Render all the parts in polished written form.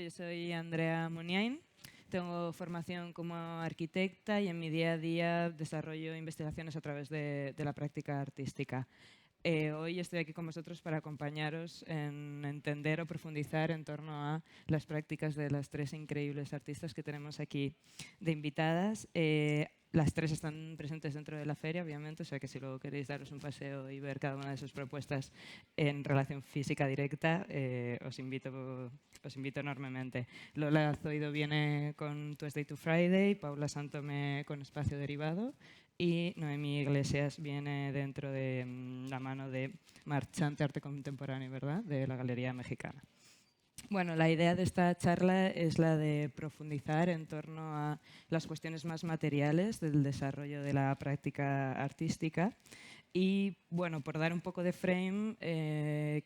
yo soy Andrea Muniain. Tengo formación como arquitecta y en mi día a día desarrollo investigaciones a través de la práctica artística. Hoy estoy aquí con vosotros para acompañaros en entender o profundizar en torno a las prácticas de las tres increíbles artistas que tenemos aquí de invitadas. Las tres están presentes dentro de la feria, obviamente, o sea que si luego queréis daros un paseo y ver cada una de sus propuestas en relación física directa, os invito enormemente. Lola Zoido viene con Tuesday to Friday, Paula Santome con Espacio Derivado y Noemí Iglesias viene dentro de la mano de Marchante Arte Contemporáneo, ¿verdad?, de la Galería Mexicana. Bueno, la idea de esta charla es la de profundizar en torno a las cuestiones más materiales del desarrollo de la práctica artística. Y bueno, por dar un poco de frame,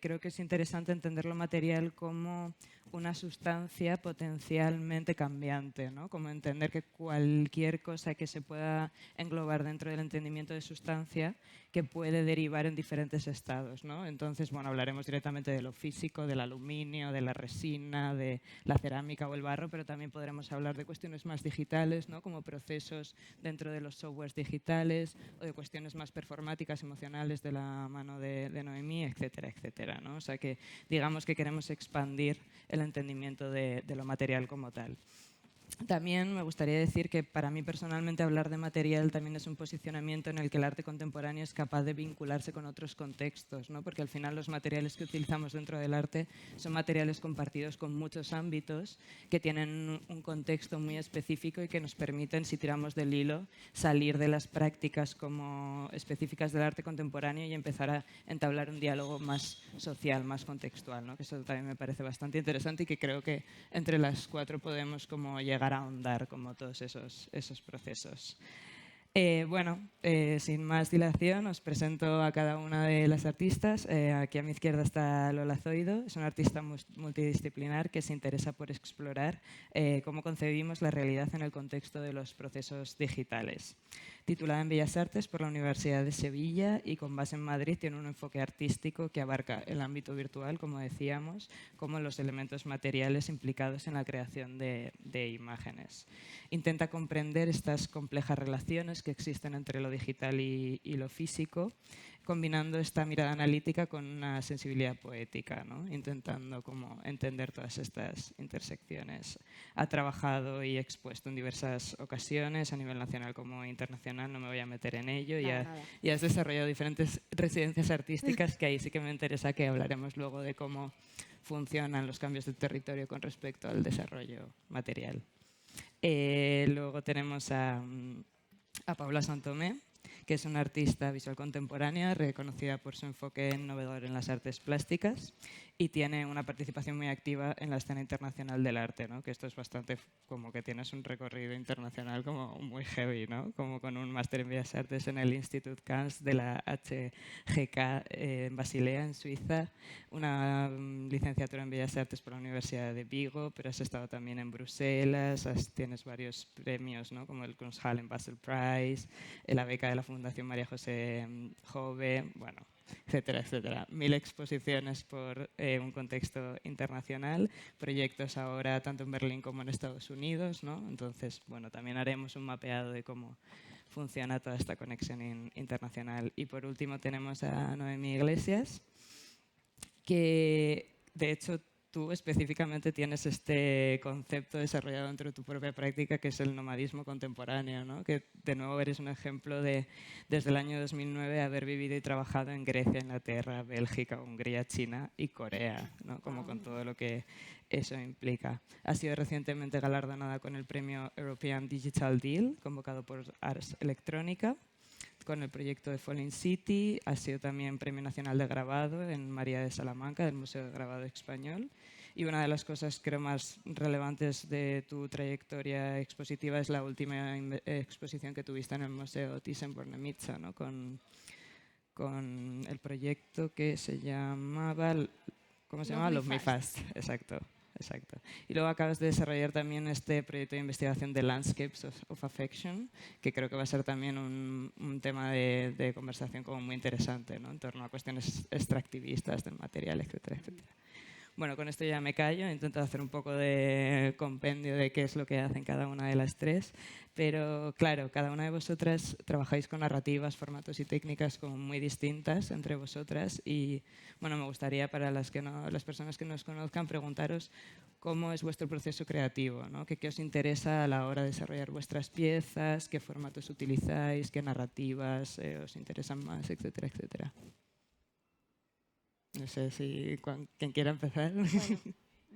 creo que es interesante entender lo material como una sustancia potencialmente cambiante, ¿no? Como entender que cualquier cosa que se pueda englobar dentro del entendimiento de sustancia que puede derivar en diferentes estados, ¿no? Entonces, bueno, hablaremos directamente de lo físico, del aluminio, de la resina, de la cerámica o el barro, pero también podremos hablar de cuestiones más digitales, ¿no?, como procesos dentro de los softwares digitales, o de cuestiones más performáticas, emocionales de la mano de Noemí, etcétera, etcétera, ¿no? O sea que digamos que queremos expandir el entendimiento de lo material como tal. También me gustaría decir que para mí personalmente hablar de material también es un posicionamiento en el que el arte contemporáneo es capaz de vincularse con otros contextos, ¿no? Porque al final los materiales que utilizamos dentro del arte son materiales compartidos con muchos ámbitos que tienen un contexto muy específico y que nos permiten, si tiramos del hilo, salir de las prácticas como específicas del arte contemporáneo y empezar a entablar un diálogo más social, más contextual, ¿no? Que eso también me parece bastante interesante y que creo que entre las cuatro podemos como llegar a ahondar como todos esos procesos. Sin más dilación, os presento a cada una de las artistas. Aquí a mi izquierda está Lola Zoido. Es una artista multidisciplinar que se interesa por explorar cómo concebimos la realidad en el contexto de los procesos digitales. Titulada en Bellas Artes por la Universidad de Sevilla y con base en Madrid, tiene un enfoque artístico que abarca el ámbito virtual, como decíamos, como los elementos materiales implicados en la creación de imágenes. Intenta comprender estas complejas relaciones que existen entre lo digital y lo físico, combinando esta mirada analítica con una sensibilidad poética, ¿no? Intentando como entender todas estas intersecciones. Ha trabajado y expuesto en diversas ocasiones, a nivel nacional como internacional, no me voy a meter en ello, y has desarrollado diferentes residencias artísticas que ahí sí que me interesa que hablaremos luego de cómo funcionan los cambios de territorio con respecto al desarrollo material. Luego tenemos a Paula Santome, que es una artista visual contemporánea reconocida por su enfoque innovador en las artes plásticas y tiene una participación muy activa en la escena internacional del arte, ¿no? Que esto es bastante como que tienes un recorrido internacional como muy heavy, ¿no? Como con un máster en Bellas Artes en el Institut Cans de la HGK en Basilea, en Suiza, una licenciatura en Bellas Artes por la Universidad de Vigo, pero has estado también en Bruselas, tienes varios premios, ¿no?, como el Kunsthallen Basel Prize, la beca de la Fundación María José Jove, bueno, etcétera, etcétera. 1000 exposiciones por un contexto internacional, proyectos ahora tanto en Berlín como en Estados Unidos, ¿no? Entonces, bueno, también haremos un mapeado de cómo funciona toda esta conexión internacional. Y por último tenemos a Noemí Iglesias, que de hecho tú específicamente tienes este concepto desarrollado dentro de tu propia práctica, que es el nomadismo contemporáneo, ¿no? Que de nuevo eres un ejemplo de, desde el año 2009, haber vivido y trabajado en Grecia, Inglaterra, Bélgica, Hungría, China y Corea, ¿no? Como con todo lo que eso implica. Ha sido recientemente galardonada con el premio European Digital Deal, convocado por Ars Electrónica, con el proyecto de Falling City. Ha sido también Premio Nacional de Grabado en María de Salamanca, del Museo de Grabado Español. Y una de las cosas, creo, más relevantes de tu trayectoria expositiva es la última exposición que tuviste en el Museo Thyssen-Bornemisza, ¿no? con el proyecto que se llamaba... ¿Cómo se llama? Love Me Fast. Exacto. Exacto. Y luego acabas de desarrollar también este proyecto de investigación de Landscapes of Affection, que creo que va a ser también un tema de conversación como muy interesante, ¿no?, en torno a cuestiones extractivistas del material, etcétera, etcétera. Bueno, con esto ya me callo, he intentado hacer un poco de compendio de qué es lo que hacen cada una de las tres, pero claro, cada una de vosotras trabajáis con narrativas, formatos y técnicas como muy distintas entre vosotras y bueno, me gustaría para las personas que nos conozcan preguntaros cómo es vuestro proceso creativo, ¿no? ¿Qué os interesa a la hora de desarrollar vuestras piezas? ¿Qué formatos utilizáis? ¿Qué narrativas os interesan más? Etcétera, etcétera. No sé si quien quiera empezar. Bueno,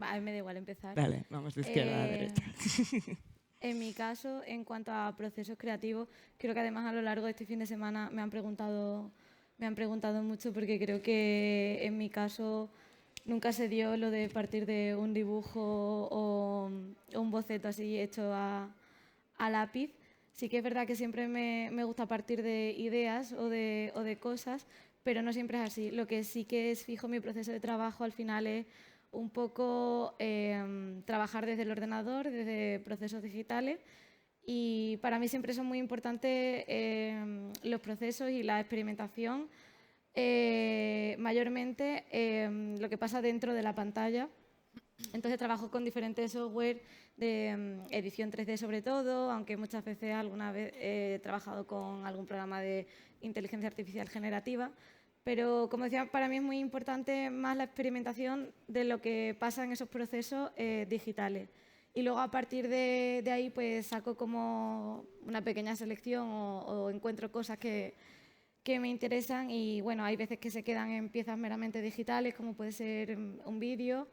a mí me da igual empezar. Dale, vamos de izquierda a derecha. En mi caso, en cuanto a procesos creativos, creo que además a lo largo de este fin de semana me han preguntado mucho porque creo que en mi caso nunca se dio lo de partir de un dibujo o un boceto así hecho a lápiz. Sí que es verdad que siempre me gusta partir de ideas o de cosas, pero no siempre es así. Lo que sí que es fijo mi proceso de trabajo al final es un poco trabajar desde el ordenador, desde procesos digitales. Y para mí siempre son muy importantes los procesos y la experimentación, mayormente lo que pasa dentro de la pantalla. Entonces trabajo con diferentes software de edición 3D sobre todo, aunque muchas veces alguna vez he trabajado con algún programa de inteligencia artificial generativa. Pero, como decía, para mí es muy importante más la experimentación de lo que pasa en esos procesos digitales. Y luego a partir de ahí pues saco como una pequeña selección o encuentro cosas que me interesan y bueno, hay veces que se quedan en piezas meramente digitales, como puede ser un vídeo.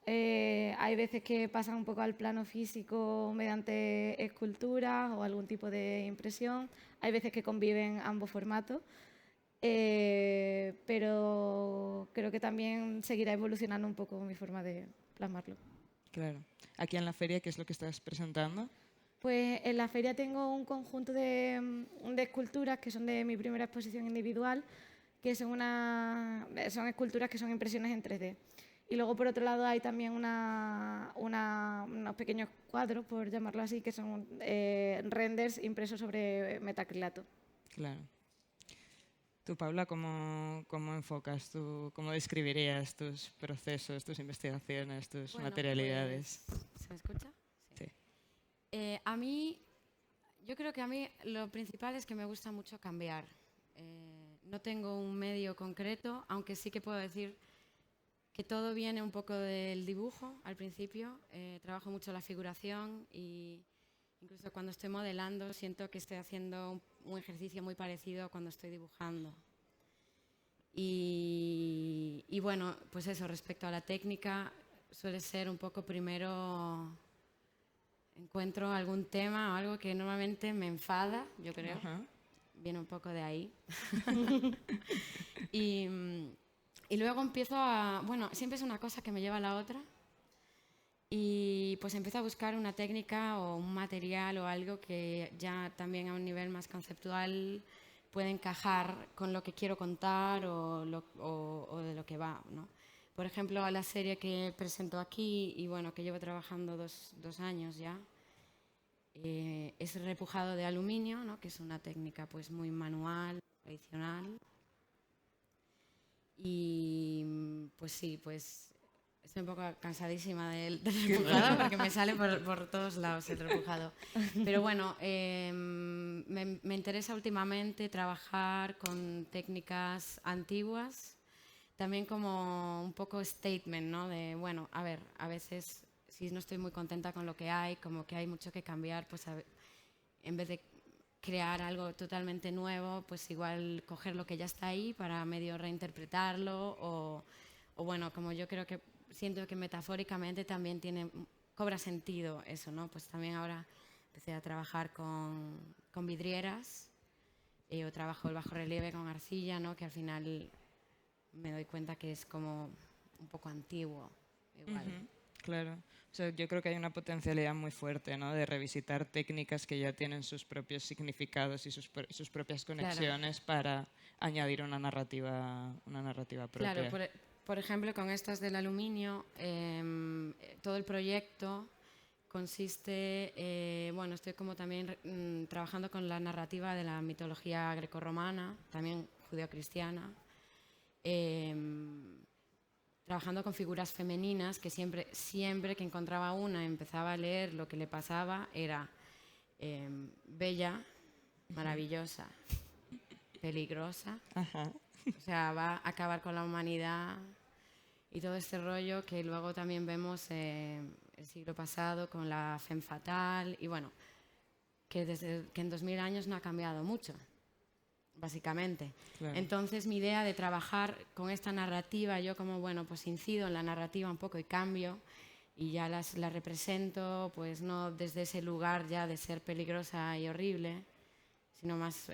Hay veces que pasan un poco al plano físico mediante esculturas o algún tipo de impresión. Hay veces que conviven ambos formatos. Pero creo que también seguirá evolucionando un poco mi forma de plasmarlo. Claro. Aquí en la feria, ¿qué es lo que estás presentando? Pues en la feria tengo un conjunto de esculturas que son de mi primera exposición individual, que son esculturas que son impresiones en 3D. Y luego, por otro lado, hay también unos pequeños cuadros, por llamarlo así, que son renders impresos sobre metacrilato. Claro. Tú, Paula, ¿cómo enfocas cómo describirías tus procesos, tus investigaciones, tus materialidades? Pues, ¿se me escucha? Sí. Yo creo que a mí lo principal es que me gusta mucho cambiar. No tengo un medio concreto, aunque sí que puedo decir que todo viene un poco del dibujo al principio. Trabajo mucho la figuración y incluso cuando estoy modelando siento que estoy haciendo un ejercicio muy parecido a cuando estoy dibujando. Y bueno, pues eso, respecto a la técnica, suele ser un poco primero encuentro algún tema o algo que normalmente me enfada, yo creo. Viene un poco de ahí. y luego empiezo bueno, siempre es una cosa que me lleva a la otra. Y pues empiezo a buscar una técnica o un material o algo que ya también a un nivel más conceptual puede encajar con lo que quiero contar o de lo que va, ¿no? Por ejemplo, la serie que presento aquí y bueno, que llevo trabajando dos años ya, es repujado de aluminio, ¿no? Que es una técnica pues muy manual, tradicional. Y pues sí, pues estoy un poco cansadísima del repujado porque me sale por todos lados el repujado. Pero bueno, me interesa últimamente trabajar con técnicas antiguas, también como un poco statement, ¿no? De, bueno, a ver, a veces si no estoy muy contenta con lo que hay, como que hay mucho que cambiar, pues en vez de crear algo totalmente nuevo, pues igual coger lo que ya está ahí para medio reinterpretarlo o bueno, como yo creo que siento que metafóricamente también cobra sentido eso, ¿no? Pues también ahora empecé a trabajar con vidrieras o trabajo el bajo relieve con arcilla, ¿no? Que al final me doy cuenta que es como un poco antiguo, igual. Claro. O sea, yo creo que hay una potencialidad muy fuerte, ¿no? De revisitar técnicas que ya tienen sus propios significados y sus propias conexiones para añadir una narrativa propia. Claro, por ejemplo, con estas del aluminio, todo el proyecto consiste, bueno, estoy como también trabajando con la narrativa de la mitología grecorromana, también judeocristiana. trabajando con figuras femeninas, que siempre que encontraba una, empezaba a leer, lo que le pasaba era bella, maravillosa, peligrosa, Ajá. o sea, va a acabar con la humanidad y todo este rollo que luego también vemos el siglo pasado con la femme fatale y bueno, que en 2000 años no ha cambiado mucho, básicamente. Claro. Entonces mi idea de trabajar con esta narrativa, yo como, bueno, pues incido en la narrativa un poco y cambio y ya la represento, pues no desde ese lugar ya de ser peligrosa y horrible, sino más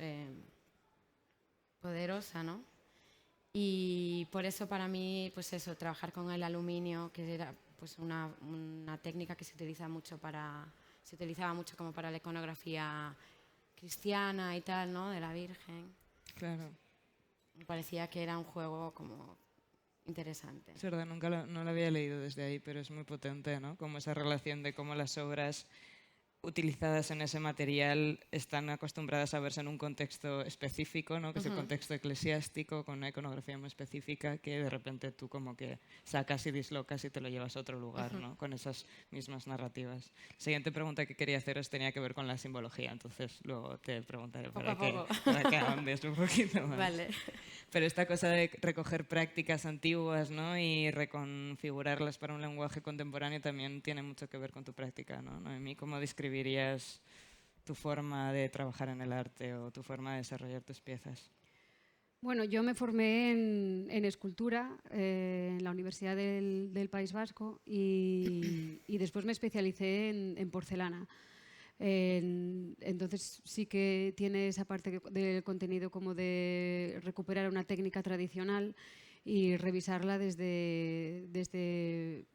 poderosa, ¿no? Y por eso para mí, pues eso, trabajar con el aluminio, que era pues una técnica que se utilizaba mucho como para la iconografía cristiana y tal, ¿no? De la Virgen. Claro. Me parecía que era un juego como interesante. Es verdad, nunca no lo había leído desde ahí, pero es muy potente, ¿no? Como esa relación de cómo las obras utilizadas en ese material están acostumbradas a verse en un contexto específico, ¿no? Que es el contexto eclesiástico, con una iconografía muy específica, que de repente tú como que sacas y dislocas y te lo llevas a otro lugar, ¿no? Con esas mismas narrativas. La siguiente pregunta que quería haceros tenía que ver con la simbología, entonces luego te preguntaré para que ahondes un poquito más. Vale. Pero esta cosa de recoger prácticas antiguas, ¿no? Y reconfigurarlas para un lenguaje contemporáneo también tiene mucho que ver con tu práctica, ¿no? Noemí, ¿cómo describirías tu forma de trabajar en el arte o tu forma de desarrollar tus piezas? Bueno, yo me formé en escultura en la Universidad del País Vasco y después me especialicé en porcelana. Entonces sí que tiene esa parte del contenido como de recuperar una técnica tradicional y revisarla desde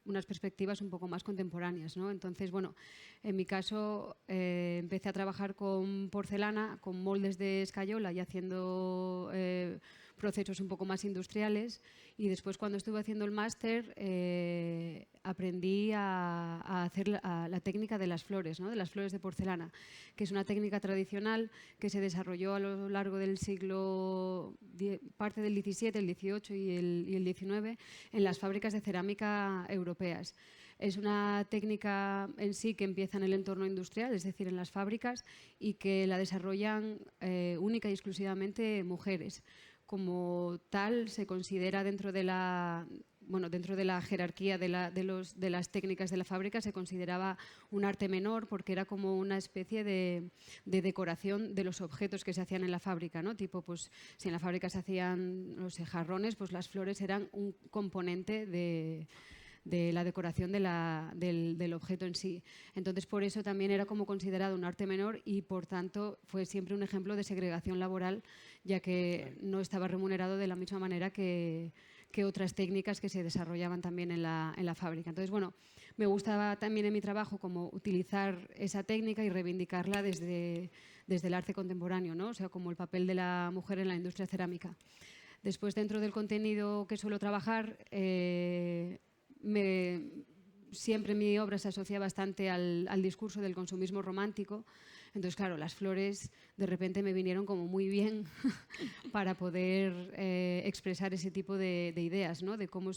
unas perspectivas un poco más contemporáneas, ¿no? Entonces, bueno, en mi caso empecé a trabajar con porcelana, con moldes de escayola y haciendo procesos un poco más industriales, y después cuando estuve haciendo el máster aprendí a hacer la técnica de las flores, ¿no? De las flores de porcelana, que es una técnica tradicional que se desarrolló a lo largo del siglo, parte del XVII, el XVIII y el XIX en las fábricas de cerámica europeas. Es una técnica en sí que empieza en el entorno industrial, es decir, en las fábricas, y que la desarrollan única y exclusivamente mujeres. Como tal, se considera dentro de la jerarquía de las técnicas de la fábrica, se consideraba un arte menor porque era como una especie de decoración de los objetos que se hacían en la fábrica, ¿no? Tipo, pues, si en la fábrica se hacían, no sé, jarrones, pues las flores eran un componente de la decoración del objeto en sí. Entonces, por eso también era como considerado un arte menor y, por tanto, fue siempre un ejemplo de segregación laboral, ya que no estaba remunerado de la misma manera que otras técnicas que se desarrollaban también en la fábrica. Entonces, bueno, me gustaba también en mi trabajo como utilizar esa técnica y reivindicarla desde el arte contemporáneo, ¿no? O sea, como el papel de la mujer en la industria cerámica. Después, dentro del contenido que suelo trabajar, siempre mi obra se asocia bastante al discurso del consumismo romántico. Entonces, claro, las flores de repente me vinieron como muy bien para poder expresar ese tipo de ideas, ¿no? De cómo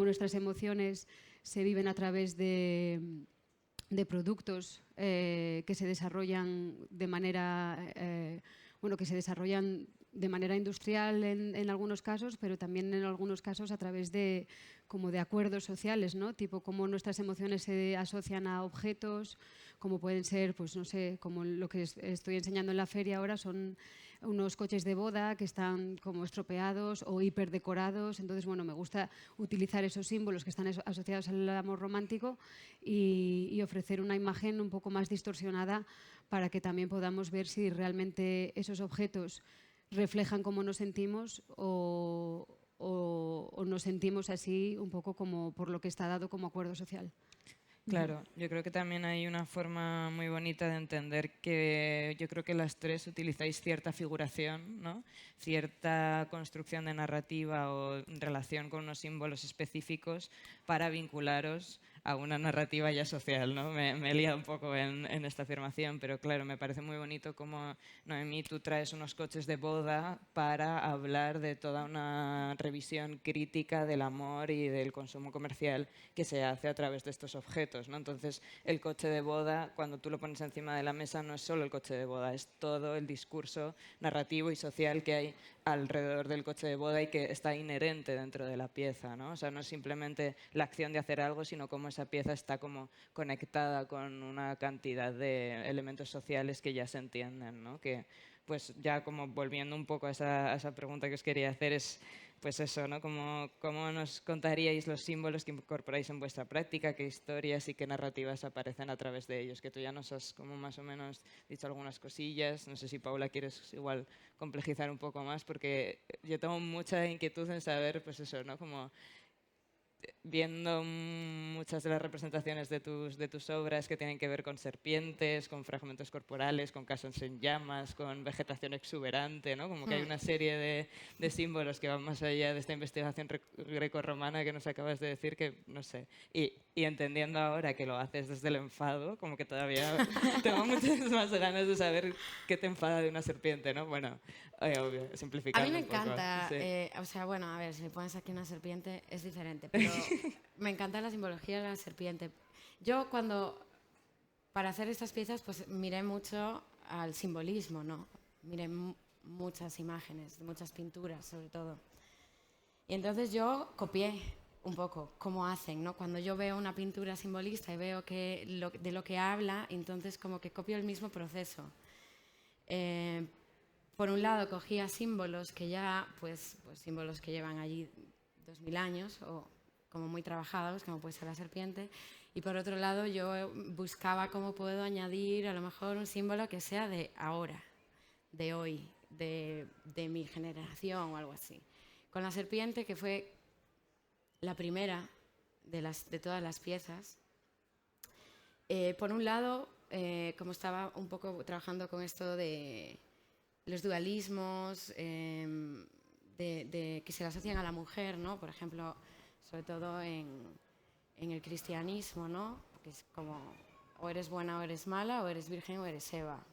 nuestras emociones se viven a través de productos que se desarrollan de manera industrial en algunos casos, pero también en algunos casos a través de acuerdos sociales, ¿no? Tipo cómo nuestras emociones se asocian a objetos, como pueden ser, pues no sé, como lo que estoy enseñando en la feria ahora, son unos coches de boda que están como estropeados o hiperdecorados. Entonces, bueno, me gusta utilizar esos símbolos que están asociados al amor romántico y ofrecer una imagen un poco más distorsionada para que también podamos ver si realmente esos objetos reflejan cómo nos sentimos o nos sentimos así un poco como por lo que está dado como acuerdo social. Claro, yo creo que también hay una forma muy bonita de entender que yo creo que las tres utilizáis cierta figuración, ¿no? Cierta construcción de narrativa o relación con unos símbolos específicos para vincularos a una narrativa ya social, ¿no? Me he liado un poco en esta afirmación, pero claro, me parece muy bonito como, Noemí, tú traes unos coches de boda para hablar de toda una revisión crítica del amor y del consumo comercial que se hace a través de estos objetos, ¿no? Entonces, el coche de boda, cuando tú lo pones encima de la mesa, no es solo el coche de boda, es todo el discurso narrativo y social que hay alrededor del coche de boda y que está inherente dentro de la pieza, ¿no? O sea, no es simplemente la acción de hacer algo, sino cómo esa pieza está como conectada con una cantidad de elementos sociales que ya se entienden, ¿no? Que, pues ya como volviendo un poco a esa pregunta que os quería hacer es, pues eso, ¿no? ¿Cómo nos contaríais los símbolos que incorporáis en vuestra práctica? ¿Qué historias y qué narrativas aparecen a través de ellos? Que tú ya nos has como más o menos dicho algunas cosillas. No sé si, Paula, quieres igual complejizar un poco más, porque yo tengo mucha inquietud en saber, pues eso, ¿no? Como viendo muchas de las representaciones de tus obras que tienen que ver con serpientes, con fragmentos corporales, con casas en llamas, con vegetación exuberante, ¿no? Como que hay una serie de símbolos que van más allá de esta investigación grecorromana que nos acabas de decir, que no sé. Y entendiendo ahora que lo haces desde el enfado, como que todavía tengo muchas más ganas de saber qué te enfada de una serpiente, ¿no? Bueno, obvio, A simplificando mí me un poco. encanta, Sí. o sea, bueno, a ver, si le pones aquí una serpiente es diferente, pero me encanta la simbología de la serpiente. Yo para hacer estas piezas, pues miré mucho al simbolismo, ¿no? Miré muchas imágenes, muchas pinturas, sobre todo. Y entonces yo copié un poco cómo hacen, ¿no? Cuando yo veo una pintura simbolista y veo de lo que habla, entonces como que copio el mismo proceso. Por un lado cogía símbolos que ya, pues símbolos que llevan allí 2000 años o como muy trabajados, como puede ser la serpiente, y por otro lado yo buscaba cómo puedo añadir a lo mejor un símbolo que sea de ahora, de hoy, de mi generación o algo así. Con la serpiente, que fue la primera de todas las piezas, por un lado, como estaba un poco trabajando con esto de los dualismos que se le asocian a la mujer, ¿no? Por ejemplo, sobre todo en el cristianismo, ¿no? Que es como o eres buena o eres mala, o eres virgen o eres Eva.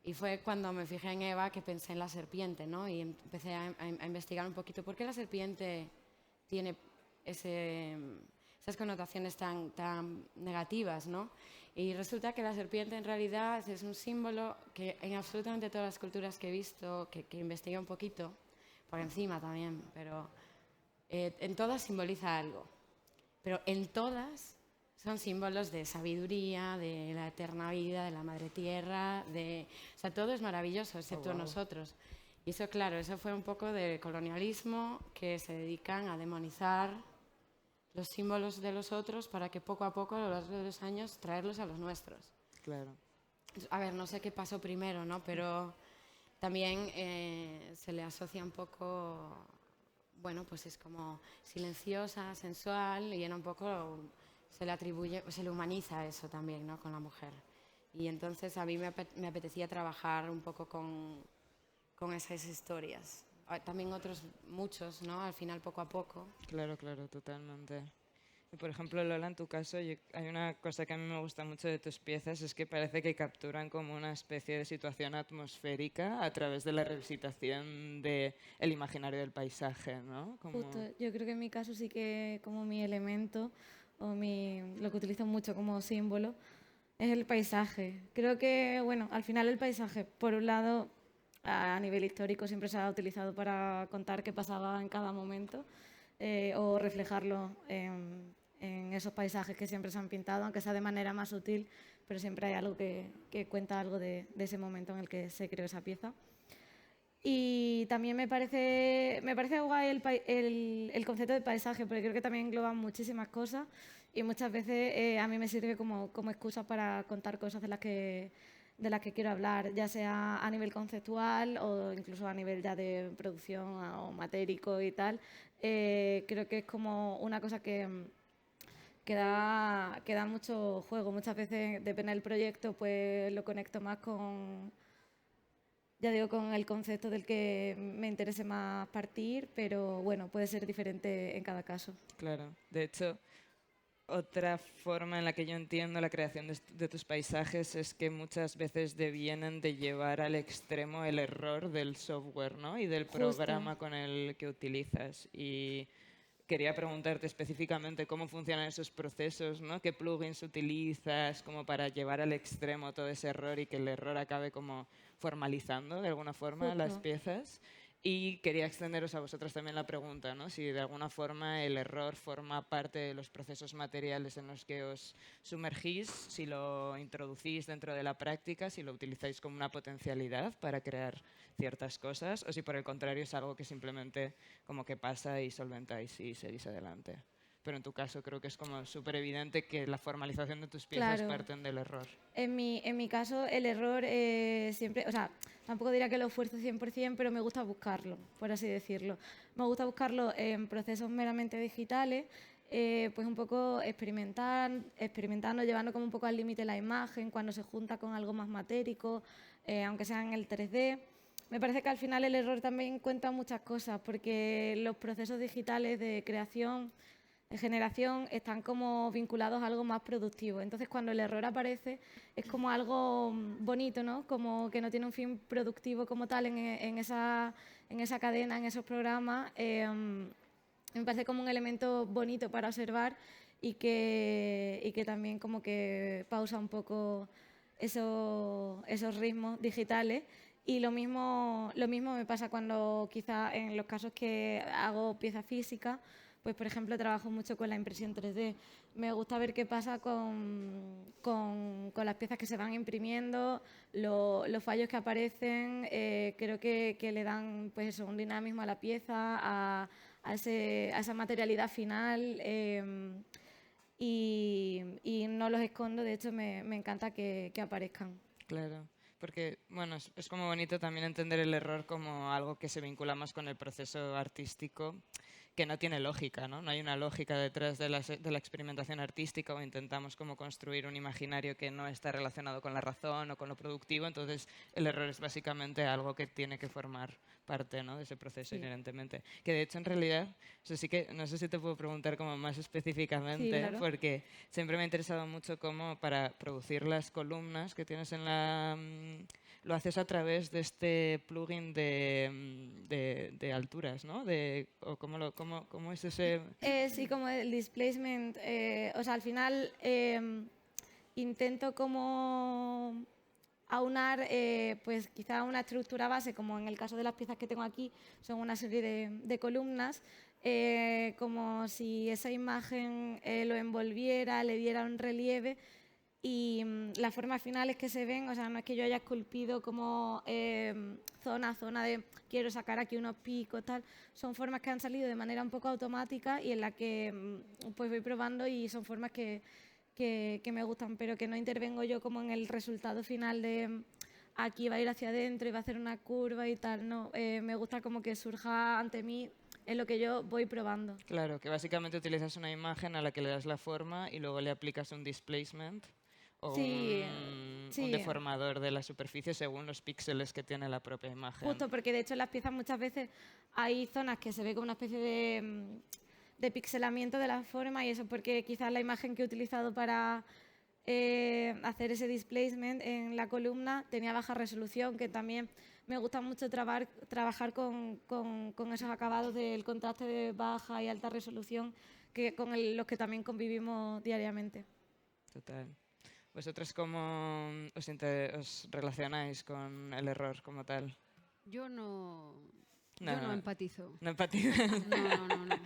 Y fue cuando me fijé en Eva que pensé en la serpiente, ¿no? Y empecé a investigar un poquito por qué la serpiente tiene esas connotaciones tan negativas, ¿no? Y resulta que la serpiente en realidad es un símbolo que en absolutamente todas las culturas que he visto, que investigué un poquito, por encima también, pero en todas simboliza algo. Pero en todas son símbolos de sabiduría, de la eterna vida, de la madre tierra, o sea, todo es maravilloso, excepto nosotros. Y eso, claro, eso fue un poco del colonialismo, que se dedican a demonizar los símbolos de los otros para que poco a poco a lo largo de los años traerlos a los nuestros. Claro. A ver, no sé qué pasó primero, ¿no? Pero también se le asocia un poco, bueno, pues es como silenciosa, sensual, y era un poco, se le atribuye, se le humaniza eso también, ¿no? Con la mujer. Y entonces a mí me apetecía trabajar un poco con esas historias. También otros muchos, ¿no? Al final, poco a poco. Claro, claro, totalmente. Y por ejemplo, Lola, en tu caso, hay una cosa que a mí me gusta mucho de tus piezas, es que parece que capturan como una especie de situación atmosférica a través de la revisitación del imaginario del paisaje, ¿no? Justo, yo creo que en mi caso sí que como mi elemento o lo que utilizo mucho como símbolo es el paisaje. Creo que, bueno, al final el paisaje, por un lado, a nivel histórico siempre se ha utilizado para contar qué pasaba en cada momento o reflejarlo en esos paisajes que siempre se han pintado, aunque sea de manera más sutil, pero siempre hay algo que cuenta algo de ese momento en el que se creó esa pieza. Y también me parece guay el concepto de paisaje, porque creo que también engloba muchísimas cosas y muchas veces a mí me sirve como excusa para contar cosas de las que quiero hablar, ya sea a nivel conceptual o incluso a nivel ya de producción o matérico y tal. Creo que es como una cosa que da mucho juego. Muchas veces, depende del proyecto, pues lo conecto más con el concepto del que me interese más partir, pero bueno, puede ser diferente en cada caso. Claro, de hecho, otra forma en la que yo entiendo la creación de tus paisajes es que muchas veces devienen de llevar al extremo el error del software, ¿no? Y del programa con el que utilizas. Y quería preguntarte específicamente cómo funcionan esos procesos, ¿no? ¿Qué plugins utilizas como para llevar al extremo todo ese error y que el error acabe como formalizando de alguna forma las piezas? Y quería extenderos a vosotros también la pregunta, ¿no? Si de alguna forma el error forma parte de los procesos materiales en los que os sumergís, si lo introducís dentro de la práctica, si lo utilizáis como una potencialidad para crear ciertas cosas, o si por el contrario es algo que simplemente como que pasa y solventáis y seguís adelante. Pero en tu caso creo que es como súper evidente que la formalización de tus piezas parten del error. En mi caso, el error siempre, o sea, tampoco diría que lo esfuerzo 100%, pero me gusta buscarlo, por así decirlo. Me gusta buscarlo en procesos meramente digitales, pues un poco experimentando, llevando como un poco al límite la imagen, cuando se junta con algo más matérico, aunque sea en el 3D. Me parece que al final el error también cuenta muchas cosas, porque los procesos digitales de creación, de generación, están como vinculados a algo más productivo. Entonces, cuando el error aparece, es como algo bonito, ¿no? Como que no tiene un fin productivo como tal en esa cadena, en esos programas. Me parece como un elemento bonito para observar y que también como que pausa un poco esos ritmos digitales. Y lo mismo me pasa cuando quizá en los casos que hago pieza física, pues por ejemplo trabajo mucho con la impresión 3D. Me gusta ver qué pasa con las piezas que se van imprimiendo, los fallos que aparecen, creo que le dan pues eso, un dinamismo a la pieza, a esa materialidad final. Y no los escondo, de hecho me encanta que aparezcan. Claro, porque bueno, es como bonito también entender el error como algo que se vincula más con el proceso artístico, que no tiene lógica, ¿no? No hay una lógica detrás de la experimentación artística o intentamos como construir un imaginario que no está relacionado con la razón o con lo productivo, entonces el error es básicamente algo que tiene que formar parte, ¿no? De ese proceso inherentemente. Que de hecho en realidad, eso sí que no sé si te puedo preguntar como más específicamente, Sí, claro. porque siempre me ha interesado mucho cómo para producir las columnas que tienes en la... lo haces a través de este plugin de alturas, ¿no? ¿Cómo es ese...? Sí, como el displacement, o sea, al final intento como aunar pues quizá una estructura base, como en el caso de las piezas que tengo aquí, son una serie de columnas, como si esa imagen lo envolviera, le diera un relieve. Y las formas finales que se ven, o sea, no es que yo haya esculpido como zona de quiero sacar aquí unos picos, tal, son formas que han salido de manera un poco automática y en la que pues voy probando y son formas que me gustan, pero que no intervengo yo como en el resultado final de aquí va a ir hacia adentro y va a hacer una curva y tal, no, me gusta como que surja ante mí en lo que yo voy probando. Claro, que básicamente utilizas una imagen a la que le das la forma y luego le aplicas un displacement o Sí, un deformador de la superficie según los píxeles que tiene la propia imagen. Justo, porque de hecho en las piezas muchas veces hay zonas que se ve como una especie de pixelamiento de la forma y eso porque quizás la imagen que he utilizado para hacer ese displacement en la columna tenía baja resolución, que también me gusta mucho trabajar con esos acabados del contraste de baja y alta resolución con los que también convivimos diariamente. Total. ¿Vosotros cómo os relacionáis con el error como tal? Yo no empatizo. No empatizo. No.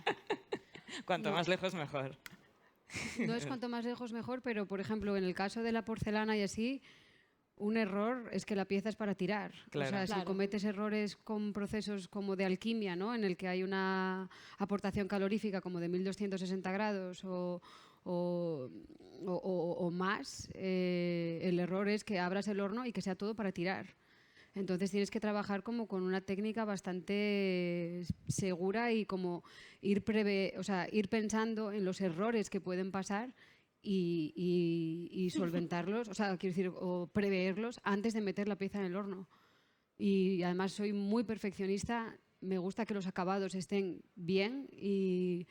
Cuanto más lejos, mejor. No es cuanto más lejos mejor, pero por ejemplo, en el caso de la porcelana y así, un error es que la pieza es para tirar. Claro. O sea, Claro. si cometes errores con procesos como de alquimia, ¿no? En el que hay una aportación calorífica como de 1260 grados o más, el error es que abras el horno y que sea todo para tirar. Entonces tienes que trabajar como con una técnica bastante segura y como ir pensando en los errores que pueden pasar y solventarlos, o sea, quiero decir, o preverlos antes de meter la pieza en el horno. Y además soy muy perfeccionista, me gusta que los acabados estén bien y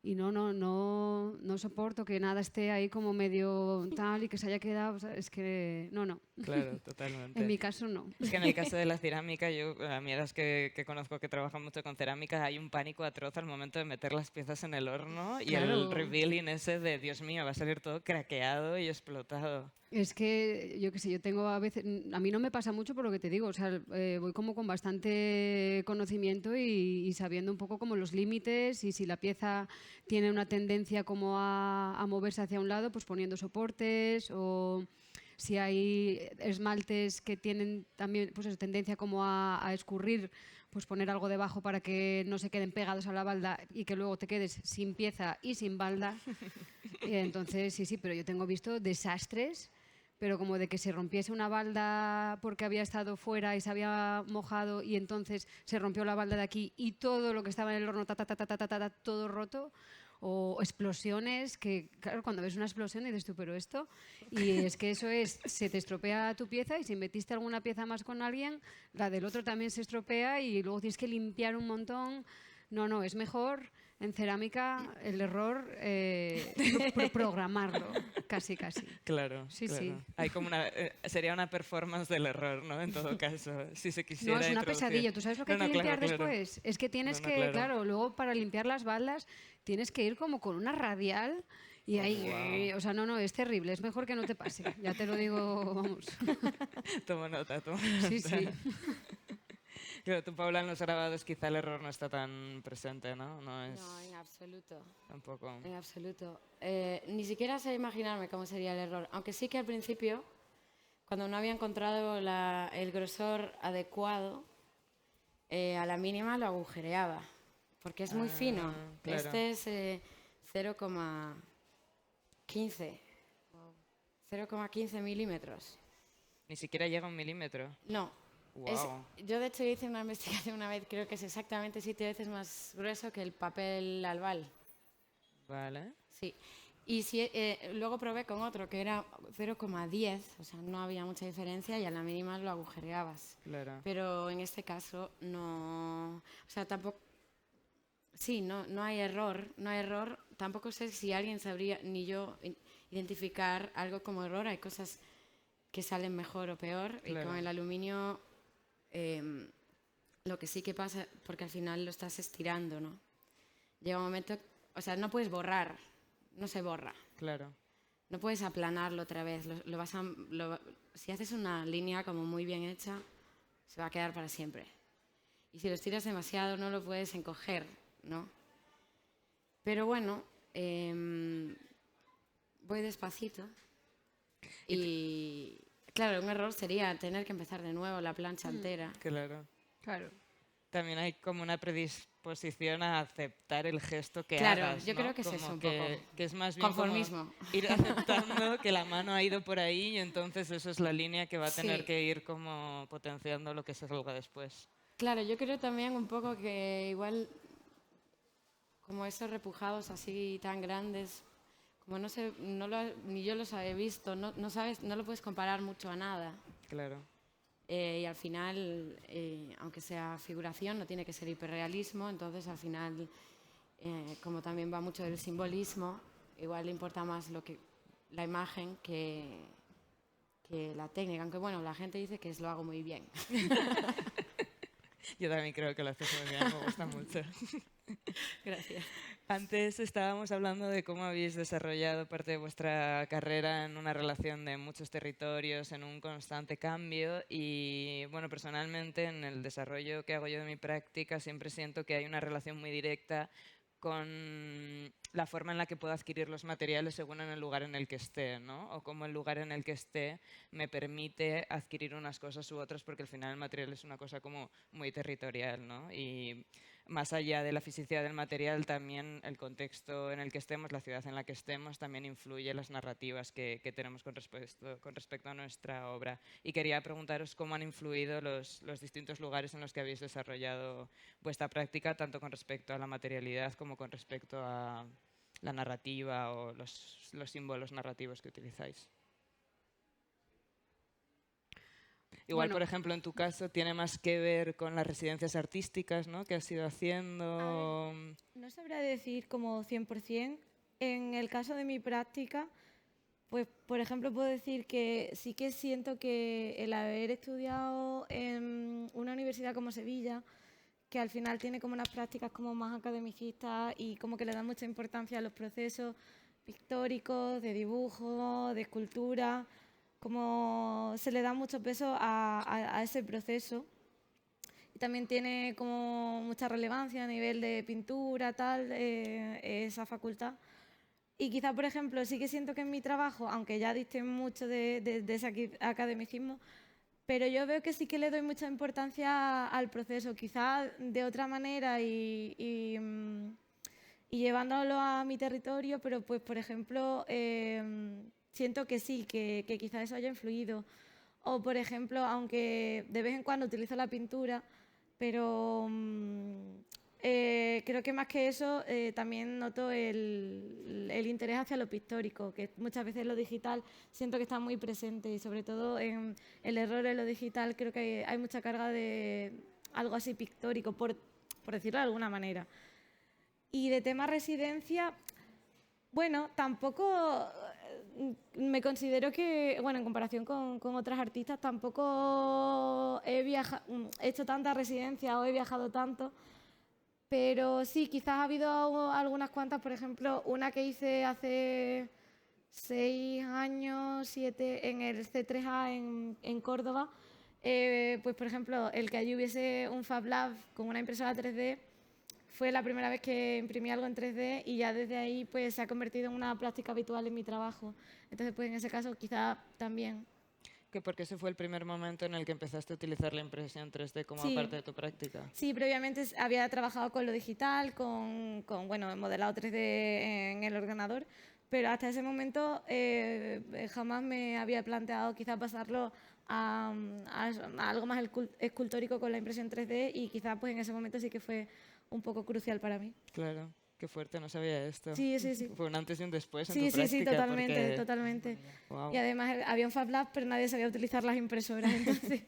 Y no soporto que nada esté ahí como medio tal y que se haya quedado. O sea, es que no. Claro, totalmente. En mi caso no. Es que en el caso de la cerámica, yo, a mí las que conozco que trabajan mucho con cerámica, hay un pánico atroz al momento de meter las piezas en el horno y el Claro. revealing ese de, Dios mío, va a salir todo craqueado y explotado. Es que, yo qué sé, yo tengo a veces, a mí no me pasa mucho por lo que te digo, o sea, voy como con bastante conocimiento y sabiendo un poco como los límites y si la pieza tiene una tendencia como a moverse hacia un lado, pues poniendo soportes o si hay esmaltes que tienen también pues eso, tendencia como a escurrir, pues poner algo debajo para que no se queden pegados a la balda y que luego te quedes sin pieza y sin balda. Entonces, sí, pero yo tengo visto desastres, pero como de que se rompiese una balda porque había estado fuera y se había mojado y entonces se rompió la balda de aquí y todo lo que estaba en el horno, todo roto. O explosiones, que claro, cuando ves una explosión dices tú, pero esto, y es que eso es, se te estropea tu pieza y si metiste alguna pieza más con alguien, la del otro también se estropea y luego tienes que limpiar un montón. No, es mejor en cerámica el error programarlo, casi. Claro, Sí, claro. sí. Hay como sería una performance del error, ¿no? En todo caso, si se quisiera No, es una introducir. pesadilla. ¿Tú sabes lo que hay que claro, limpiar claro. después? Es que tienes No, que, claro, luego para limpiar las baldas tienes que ir como con una radial y ahí, o sea, no, es terrible. Es mejor que no te pase. Ya te lo digo, vamos. Tomo nota. Sí. Claro, tú, Paula, en los grabados quizá el error no está tan presente, ¿no? No, No, en absoluto. Tampoco. En absoluto. Ni siquiera sé imaginarme cómo sería el error. Aunque sí que al principio, cuando no había encontrado el grosor adecuado, a la mínima lo agujereaba. Porque es muy fino. Claro. Este es 0,15. 0,15 milímetros. Ni siquiera llega a 1 milímetro. No. Wow. Yo de hecho hice una investigación una vez, creo que es exactamente 7 veces más grueso que el papel albal. Vale. Sí. Y luego probé con otro que era 0,10, o sea, no había mucha diferencia y a la mínima lo agujereabas. Claro. Pero en este caso no, o sea, tampoco, sí, no hay error, tampoco sé si alguien sabría, ni yo, identificar algo como error. Hay cosas que salen mejor o peor y con el aluminio lo que sí que pasa, porque al final lo estás estirando, ¿no? Llega un momento, o sea, no puedes borrar, no se borra. Claro. No puedes aplanarlo otra vez. Si haces una línea como muy bien hecha, se va a quedar para siempre. Y si lo estiras demasiado, no lo puedes encoger, ¿no? Pero bueno, voy despacito. Y claro, un error sería tener que empezar de nuevo la plancha entera. Claro. Claro. También hay como una predisposición a aceptar el gesto que Claro, hagas, yo ¿no? creo que es Como eso un que, poco. que es más bien Conformismo. como ir aceptando que la mano ha ido por ahí y entonces eso es la línea que va a tener Sí. que ir como potenciando lo que se salga después. Claro, yo creo también un poco que igual, como esos repujados así tan grandes, como no sé, ni yo los he visto, no sabes, no lo puedes comparar mucho a nada. Claro. Y al final, aunque sea figuración, no tiene que ser hiperrealismo, entonces al final, como también va mucho del simbolismo, igual le importa más la imagen que la técnica, aunque bueno, la gente dice que lo hago muy bien. Yo también creo que lo haces muy bien, me gusta mucho. Gracias. Antes estábamos hablando de cómo habéis desarrollado parte de vuestra carrera en una relación de muchos territorios, en un constante cambio y, bueno, personalmente en el desarrollo que hago yo de mi práctica siempre siento que hay una relación muy directa con la forma en la que puedo adquirir los materiales según en el lugar en el que esté, ¿no? O cómo el lugar en el que esté me permite adquirir unas cosas u otras, porque al final el material es una cosa como muy territorial, ¿no? Y más allá de la fisicidad del material, también el contexto en el que estemos, la ciudad en la que estemos, también influye en las narrativas que tenemos con respecto a nuestra obra. Y quería preguntaros cómo han influido los distintos lugares en los que habéis desarrollado vuestra práctica, tanto con respecto a la materialidad como con respecto a la narrativa o los símbolos narrativos que utilizáis. Igual, Bueno. por ejemplo, en tu caso, tiene más que ver con las residencias artísticas, ¿no? Que has ido haciendo. No sabría decir como 100%. En el caso de mi práctica, pues, por ejemplo, puedo decir que sí que siento que el haber estudiado en una universidad como Sevilla, que al final tiene como unas prácticas como más academicistas y como que le da mucha importancia a los procesos pictóricos, de dibujo, de escultura, como se le da mucho peso a ese proceso. Y también tiene como mucha relevancia a nivel de pintura, tal, esa facultad. Y quizá, por ejemplo, sí que siento que en mi trabajo, aunque ya diste mucho de ese academicismo, pero yo veo que sí que le doy mucha importancia al proceso, quizá de otra manera y llevándolo a mi territorio, pero pues, por ejemplo, siento que sí, que quizá eso haya influido. O, por ejemplo, aunque de vez en cuando utilizo la pintura, pero creo que más que eso también noto el interés hacia lo pictórico, que muchas veces lo digital siento que está muy presente y sobre todo en el error en lo digital creo que hay mucha carga de algo así pictórico, por decirlo de alguna manera. Y de tema residencia, bueno, tampoco me considero que, bueno, en comparación con otras artistas, tampoco he hecho tantas residencias o he viajado tanto, pero sí, quizás ha habido algunas cuantas, por ejemplo, una que hice hace 6 años, 7, en el C3A en Córdoba, pues por ejemplo, el que allí hubiese un Fab Lab con una impresora 3D, fue la primera vez que imprimí algo en 3D y ya desde ahí pues se ha convertido en una práctica habitual en mi trabajo. Entonces pues en ese caso quizá también. Que porque ese fue el primer momento en el que empezaste a utilizar la impresión 3D como Sí. parte de tu práctica. Sí, previamente había trabajado con lo digital, bueno, modelado 3D en el ordenador, pero hasta ese momento jamás me había planteado quizá pasarlo a algo más escultórico con la impresión 3D y quizá pues en ese momento sí que fue un poco crucial para mí. Claro, qué fuerte, no sabía esto. Sí, sí, sí. Fue un antes y un después en Sí, tu sí, práctica. sí, totalmente, porque... totalmente. Wow. Y además había un Fab Lab, pero nadie sabía utilizar las impresoras, entonces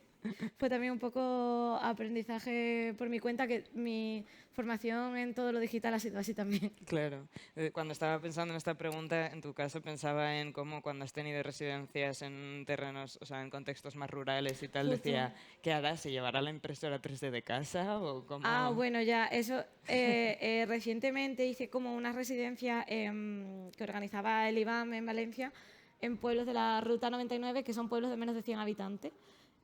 fue también un poco aprendizaje por mi cuenta, que mi formación en todo lo digital ha sido así también. Claro. Cuando estaba pensando en esta pregunta, en tu caso pensaba en cómo cuando has tenido residencias en terrenos, o sea, en contextos más rurales y tal, Justo. decía, ¿qué harás? ¿Se llevará la impresora 3D de casa o cómo? Ah, bueno, ya, eso. Recientemente hice como una residencia que organizaba el IBAM en Valencia, en pueblos de la Ruta 99, que son pueblos de menos de 100 habitantes.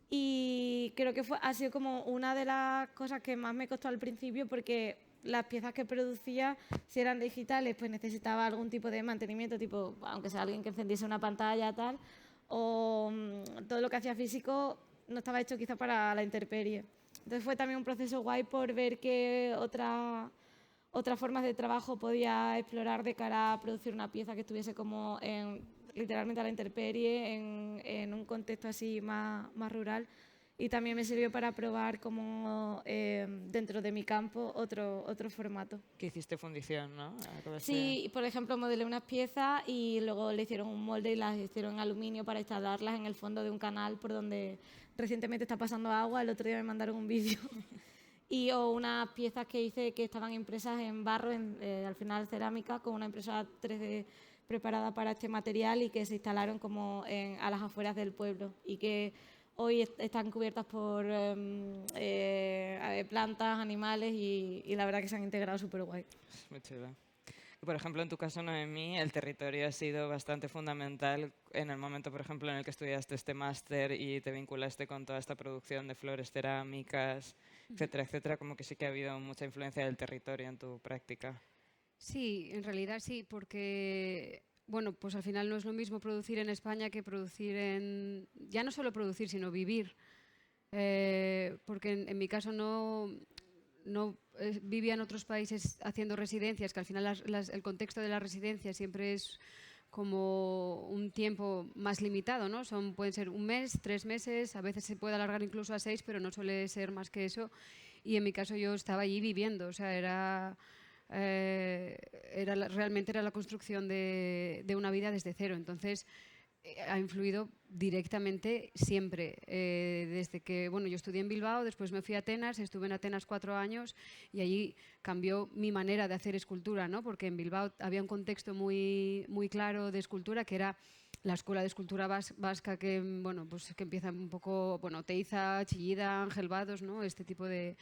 Y creo que ha sido como una de las cosas que más me costó al principio, porque las piezas que producía, si eran digitales, pues necesitaba algún tipo de mantenimiento, tipo, aunque sea alguien que encendiese una pantalla, tal, o todo lo que hacía físico no estaba hecho quizá para la intemperie. Entonces fue también un proceso guay por ver qué otras formas de trabajo podía explorar de cara a producir una pieza que estuviese como literalmente a la intemperie, en un contexto así más rural. Y también me sirvió para probar como dentro de mi campo otro formato. Que hiciste fundición, ¿no? Sí, por ejemplo, modelé unas piezas y luego le hicieron un molde y las hicieron en aluminio para instalarlas en el fondo de un canal por donde recientemente está pasando agua. El otro día me mandaron un vídeo. O unas piezas que hice que estaban impresas en barro, al final cerámica, con una impresora 3D preparada para este material y que se instalaron como a las afueras del pueblo y que hoy están cubiertas por plantas, animales y la verdad que se han integrado súper guay. Muy chulo. Por ejemplo, en tu caso, Noemí, el territorio ha sido bastante fundamental en el momento, por ejemplo, en el que estudiaste este máster y te vinculaste con toda esta producción de flores cerámicas, etcétera, etcétera, como que sí que ha habido mucha influencia del territorio en tu práctica. Sí, en realidad sí, porque bueno, pues al final no es lo mismo producir en España que producir ya no solo producir, sino vivir. Porque en mi caso no vivía en otros países haciendo residencias, que al final el contexto de la residencia siempre es como un tiempo más limitado, ¿no? Pueden ser 1 mes, 3 meses, a veces se puede alargar incluso a 6, pero no suele ser más que eso. Y en mi caso yo estaba allí viviendo, o sea, realmente era la construcción de una vida desde cero. Entonces, ha influido directamente siempre. Desde que, bueno, yo estudié en Bilbao, después me fui a Atenas, estuve en Atenas 4 años y allí cambió mi manera de hacer escultura, ¿no? Porque en Bilbao había un contexto muy, muy claro de escultura, que era la escuela de escultura vasca que, bueno, pues que empieza un poco, bueno, Teiza, Chillida, Ángel Vados, ¿no? Este tipo de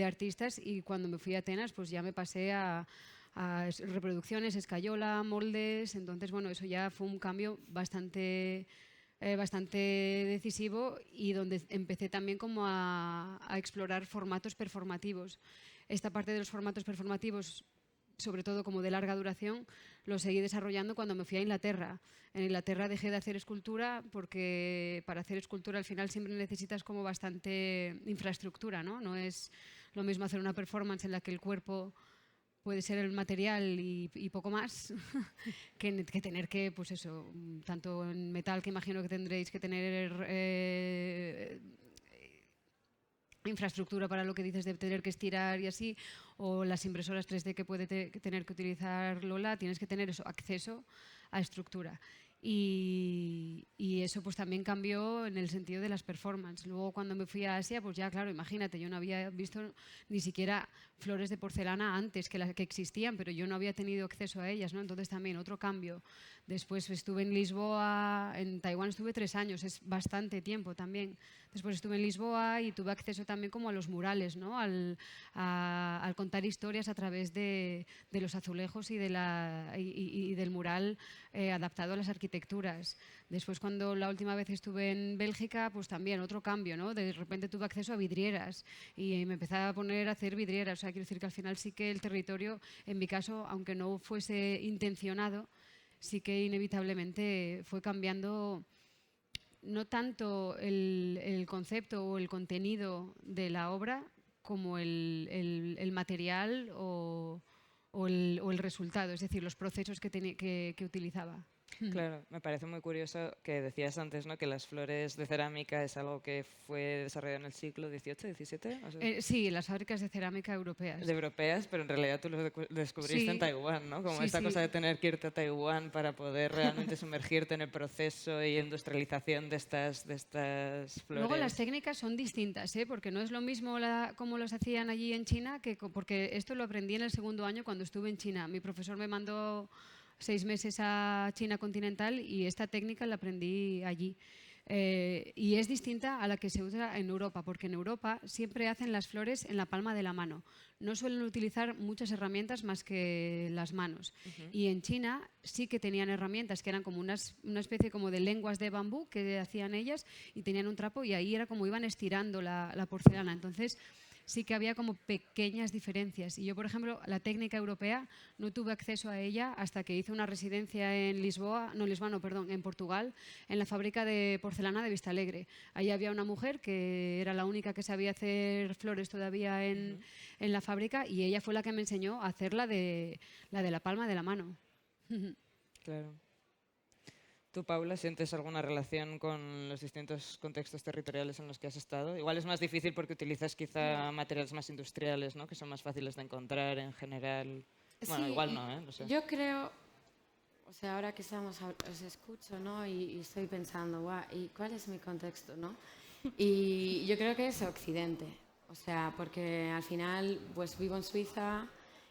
artistas, y cuando me fui a Atenas pues ya me pasé a reproducciones, escayola, moldes. Entonces, bueno, eso ya fue un cambio bastante decisivo, y donde empecé también como a explorar formatos performativos. Esta parte de los formatos performativos, sobre todo como de larga duración, lo seguí desarrollando cuando me fui a Inglaterra. En Inglaterra dejé de hacer escultura porque para hacer escultura al final siempre necesitas como bastante infraestructura, ¿no? No es lo mismo hacer una performance en la que el cuerpo puede ser el material y poco más, que tener que, pues eso, tanto en metal, que imagino que tendréis que tener infraestructura para lo que dices de tener que estirar y así, o las impresoras 3D que puede tener que utilizar Lola, tienes que tener eso, acceso a estructura. Y eso pues también cambió en el sentido de las performances. Luego cuando me fui a Asia, pues ya claro, imagínate, yo no había visto ni siquiera flores de porcelana antes que las que existían, pero yo no había tenido acceso a ellas, ¿no? Entonces también otro cambio. Después estuve en Lisboa, en Taiwán estuve 3 años, es bastante tiempo también. Después estuve en Lisboa y tuve acceso también como a los murales, ¿no? Al contar historias a través de los azulejos y del mural adaptado a las arquitecturas. Después, cuando la última vez estuve en Bélgica, pues también otro cambio, ¿no? De repente tuve acceso a vidrieras y me empecé a poner a hacer vidrieras. O sea, quiero decir que al final sí que el territorio, en mi caso, aunque no fuese intencionado, sí que inevitablemente fue cambiando no tanto el concepto o el contenido de la obra como el material o el resultado, es decir, los procesos que utilizaba. Claro, me parece muy curioso que decías antes, ¿no?, que las flores de cerámica es algo que fue desarrollado en el siglo XVIII, XVII. O sea, Sí, las fábricas de cerámica europeas. de europeas, pero en realidad tú lo descubriste en Sí, Taiwán, ¿no? Como sí, esta sí. cosa de tener que irte a Taiwán para poder realmente sumergirte en el proceso y industrialización de estas flores. Luego las técnicas son distintas, ¿eh? Porque no es lo mismo como los hacían allí en China, porque esto lo aprendí en el segundo año cuando estuve en China. Mi profesor me mandó 6 meses a China continental y esta técnica la aprendí allí. Y es distinta a la que se usa en Europa, porque en Europa siempre hacen las flores en la palma de la mano. No suelen utilizar muchas herramientas más que las manos. Y en China sí que tenían herramientas que eran como una especie como de lenguas de bambú que hacían ellas, y tenían un trapo y ahí era como iban estirando la porcelana. Entonces sí que había como pequeñas diferencias. Y yo, por ejemplo, la técnica europea no tuve acceso a ella hasta que hice una residencia en en Portugal, en la fábrica de porcelana de Vistalegre. Ahí había una mujer que era la única que sabía hacer flores todavía en la fábrica, y ella fue la que me enseñó a hacer la de la palma de la mano. Claro. ¿Tú, Paula, sientes alguna relación con los distintos contextos territoriales en los que has estado? Igual es más difícil porque utilizas quizá materiales más industriales, ¿no?, que son más fáciles de encontrar en general. Bueno, Sí, igual no, ¿eh? No sé. Yo creo, o sea, ahora que os escucho, ¿no? Y estoy pensando, guau, ¿y cuál es mi contexto, no? Y yo creo que es Occidente, o sea, porque al final, pues vivo en Suiza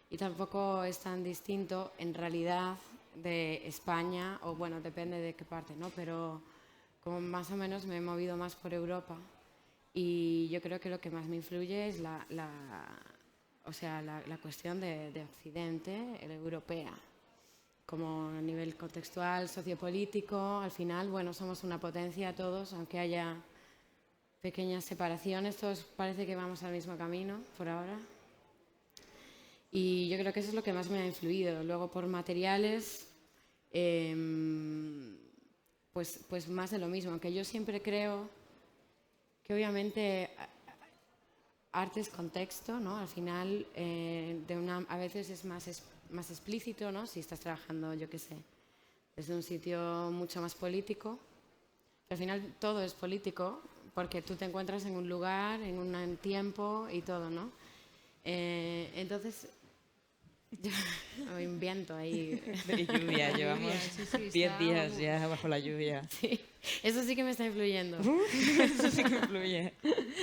y tampoco es tan distinto en realidad de España, o bueno, depende de qué parte, ¿no? Pero como más o menos me he movido más por Europa, y yo creo que lo que más me influye es la cuestión de Occidente, la europea, como a nivel contextual, sociopolítico. Al final, bueno, somos una potencia todos, aunque haya pequeñas separaciones, todos parece que vamos al mismo camino por ahora. Y yo creo que eso es lo que más me ha influido. Luego, por materiales, pues más de lo mismo. Aunque yo siempre creo que obviamente arte es contexto, ¿no? Al final, a veces es más explícito, ¿no? Si estás trabajando, yo qué sé, desde un sitio mucho más político. Al final todo es político porque tú te encuentras en un lugar, en un tiempo y todo, ¿no? Entonces, Hay un viento ahí. Y lluvia, llevamos Sí, sí, 10 está- días ya bajo la lluvia. Sí, eso sí que me está influyendo. Eso sí que influye,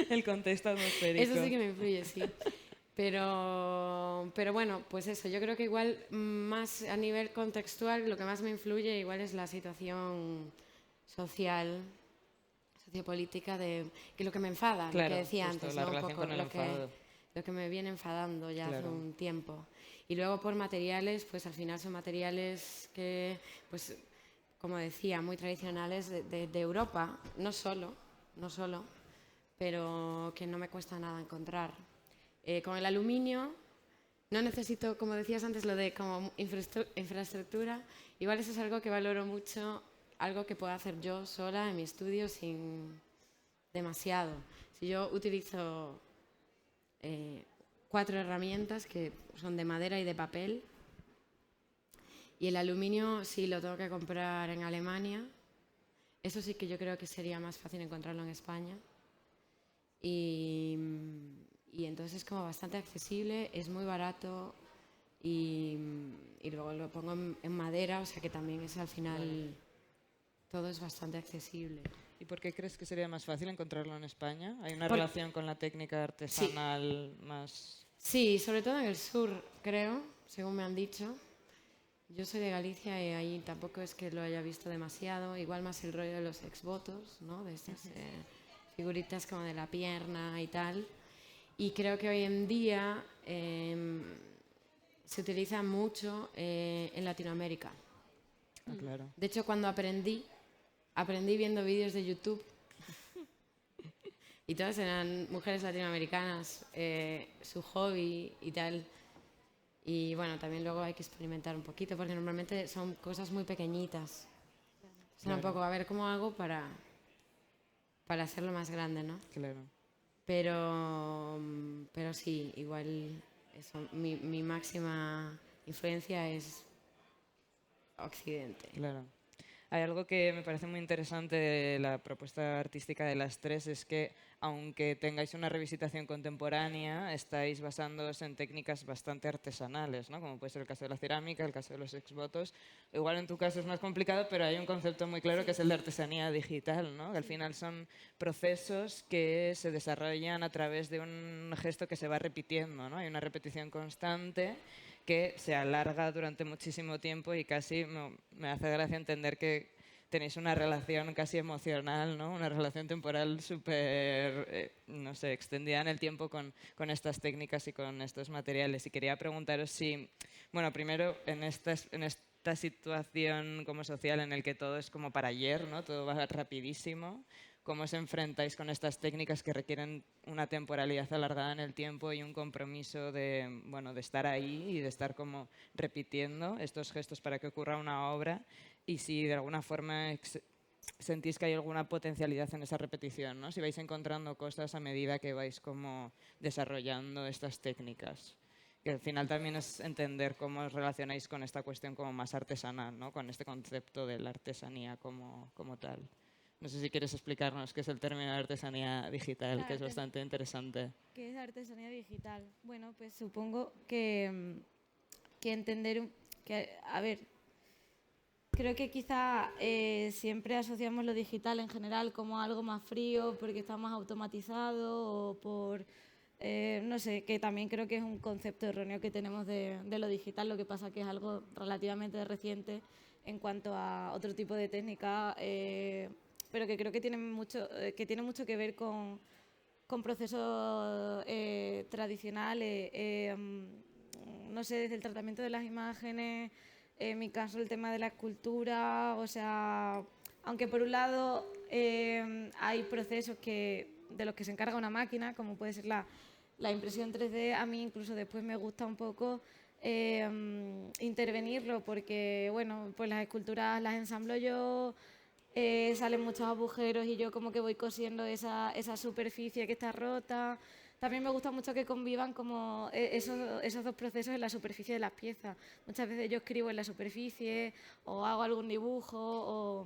el contexto atmosférico. Eso sí que me influye, sí. Pero bueno, pues eso, yo creo que igual más a nivel contextual lo que más me influye igual es la situación social, sociopolítica, que es lo que me enfada, Claro, lo que decía justo, antes, la ¿no? Un relación poco con el enfado. lo que me viene enfadando ya hace Claro. un tiempo. Y luego por materiales, pues al final son materiales que, pues como decía, muy tradicionales de Europa, no solo, pero que no me cuesta nada encontrar. Con el aluminio no necesito, como decías antes, lo de como infraestructura. Igual eso es algo que valoro mucho, algo que puedo hacer yo sola en mi estudio sin demasiado. Si yo utilizo 4 herramientas que son de madera y de papel, y el aluminio sí lo tengo que comprar en Alemania. Eso sí que yo creo que sería más fácil encontrarlo en España. Y entonces es como bastante accesible, es muy barato y luego lo pongo en madera, o sea que también es al final todo es bastante accesible. ¿Y por qué crees que sería más fácil encontrarlo en España? ¿Hay una Por- relación con la técnica artesanal más...? Sí, sobre todo en el sur, creo, según me han dicho. Yo soy de Galicia y ahí tampoco es que lo haya visto demasiado, igual más el rollo de los exvotos, ¿no? De estas figuritas como de la pierna y tal. Y creo que hoy en día se utiliza mucho en Latinoamérica. Ah, claro. De hecho, cuando aprendí viendo vídeos de YouTube y todas eran mujeres latinoamericanas, su hobby y tal. Y bueno, también luego hay que experimentar un poquito porque normalmente son cosas muy pequeñitas. O sea, un poco a ver cómo hago para hacerlo más grande, ¿no? Claro. Pero sí, igual eso, mi máxima influencia es Occidente. Claro. Hay algo que me parece muy interesante de la propuesta artística de las tres, es que aunque tengáis una revisitación contemporánea, estáis basándoos en técnicas bastante artesanales, ¿no? Como puede ser el caso de la cerámica, el caso de los exvotos. Igual en tu caso es más complicado, pero hay un concepto muy claro que es el de artesanía digital, ¿no? Que al final son procesos que se desarrollan a través de un gesto que se va repitiendo, ¿no? Hay una repetición constante que se alarga durante muchísimo tiempo y casi me hace gracia entender que tenéis una relación casi emocional, ¿no? Una relación temporal súper, no sé, extendida en el tiempo con estas técnicas y con estos materiales. Y quería preguntaros si, bueno, primero, en esta situación como social en el que todo es como para ayer, ¿no? Todo va rapidísimo. ¿Cómo os enfrentáis con estas técnicas que requieren una temporalidad alargada en el tiempo y un compromiso de, bueno, de estar ahí y de estar como repitiendo estos gestos para que ocurra una obra? Y si de alguna forma sentís que hay alguna potencialidad en esa repetición, ¿no? Si vais encontrando cosas a medida que vais como desarrollando estas técnicas. Que al final también es entender cómo os relacionáis con esta cuestión como más artesanal, ¿no? Con este concepto de la artesanía como tal. No sé si quieres explicarnos qué es el término de artesanía digital, que es bastante interesante. ¿Qué es artesanía digital? Bueno, pues supongo que entender, a ver, creo que quizá siempre asociamos lo digital en general como algo más frío porque está más automatizado o por, no sé, que también creo que es un concepto erróneo que tenemos de lo digital, lo que pasa que es algo relativamente reciente en cuanto a otro tipo de técnica, pero que creo que tiene mucho que ver con procesos tradicionales, no sé, desde el tratamiento de las imágenes, en mi caso el tema de la escultura, o sea, aunque por un lado hay procesos de los que se encarga una máquina, como puede ser la impresión 3D, a mí incluso después me gusta un poco intervenirlo porque, bueno, pues las esculturas las ensamblo yo, salen muchos agujeros y yo como que voy cosiendo esa superficie que está rota. También me gusta mucho que convivan como esos dos procesos en la superficie de las piezas. Muchas veces yo escribo en la superficie o hago algún dibujo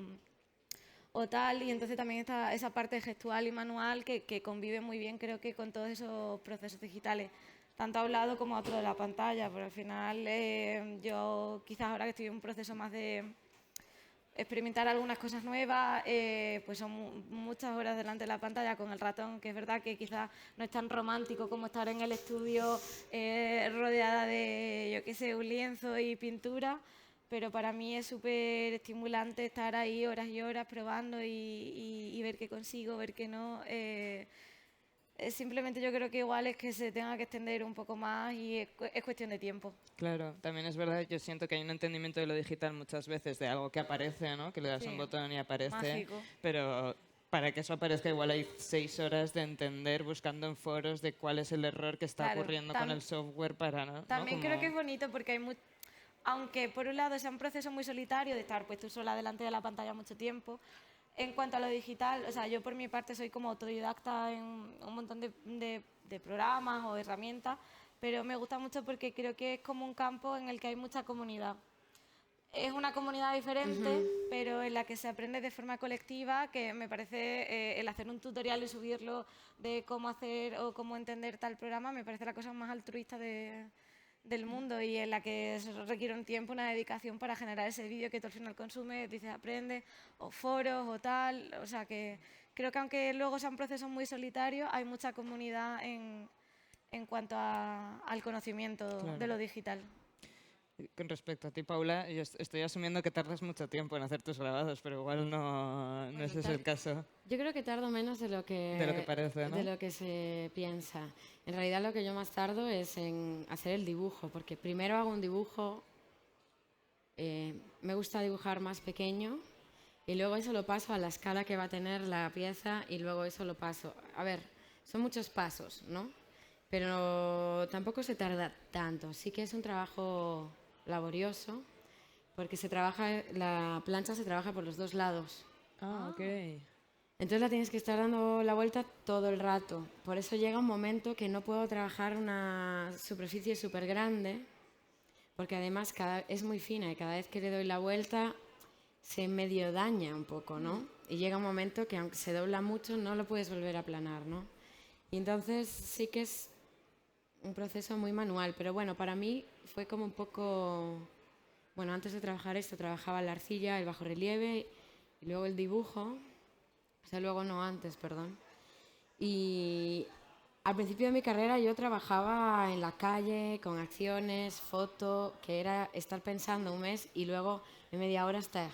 o tal, y entonces también está esa parte gestual y manual que convive muy bien, creo que con todos esos procesos digitales. tanto a un lado como a otro de la pantalla, pero al final yo quizás ahora que estoy en un proceso más de experimentar algunas cosas nuevas, pues son muchas horas delante de la pantalla con el ratón, que es verdad que quizás no es tan romántico como estar en el estudio rodeada de, yo qué sé, un lienzo y pintura, pero para mí es súper estimulante estar ahí horas y horas probando y ver qué consigo, ver qué no. Simplemente yo creo que igual es que se tenga que extender un poco más y es cuestión de tiempo. Claro, también es verdad, yo siento que hay un entendimiento de lo digital muchas veces de algo que aparece, ¿no? Que le das Sí, un botón y aparece, mágico. pero para que eso aparezca igual hay 6 horas de entender buscando en foros de cuál es el error que está Claro, ocurriendo con el software para, ¿no? también creo que es Como... bonito porque hay aunque por un lado sea un proceso muy solitario de estar pues tú sola delante de la pantalla mucho tiempo, en cuanto a lo digital, o sea, yo por mi parte soy como autodidacta en un montón de programas o herramientas, pero me gusta mucho porque creo que es como un campo en el que hay mucha comunidad. Es una comunidad diferente, pero en la que se aprende de forma colectiva, que me parece el hacer un tutorial y subirlo de cómo hacer o cómo entender tal programa, me parece la cosa más altruista del mundo y en la que se requiere un tiempo, una dedicación para generar ese vídeo que tú al final consumes, dices aprende, o foros o tal. O sea que creo que aunque luego sean procesos muy solitarios, hay mucha comunidad en cuanto al conocimiento Claro. de lo digital. Con respecto a ti, Paula, yo estoy asumiendo que tardas mucho tiempo en hacer tus grabados, pero igual no, no ese es el caso Yo creo que tardo menos de lo que parece, ¿no? de lo que se piensa. En realidad lo que yo más tardo es en hacer el dibujo, porque primero hago un dibujo, me gusta dibujar más pequeño y luego eso lo paso a la escala que va a tener la pieza y luego eso lo paso. A ver, son muchos pasos, ¿no? Pero tampoco se tarda tanto. Sí que es un trabajo laborioso porque la plancha se trabaja por los dos lados. Ah, ok. Entonces la tienes que estar dando la vuelta todo el rato. Por eso llega un momento que no puedo trabajar una superficie súper grande, porque además es muy fina y cada vez que le doy la vuelta se medio daña un poco, ¿no? Y llega un momento que aunque se dobla mucho no lo puedes volver a aplanar, ¿no? Y entonces sí que es un proceso muy manual, pero bueno, para mí fue como un poco... Bueno, antes de trabajar esto trabajaba la arcilla, el bajorrelieve y luego el dibujo. O sea, luego no, antes, perdón. Y al principio de mi carrera yo trabajaba en la calle, con acciones, foto, que era estar pensando un mes y luego en media hora estar.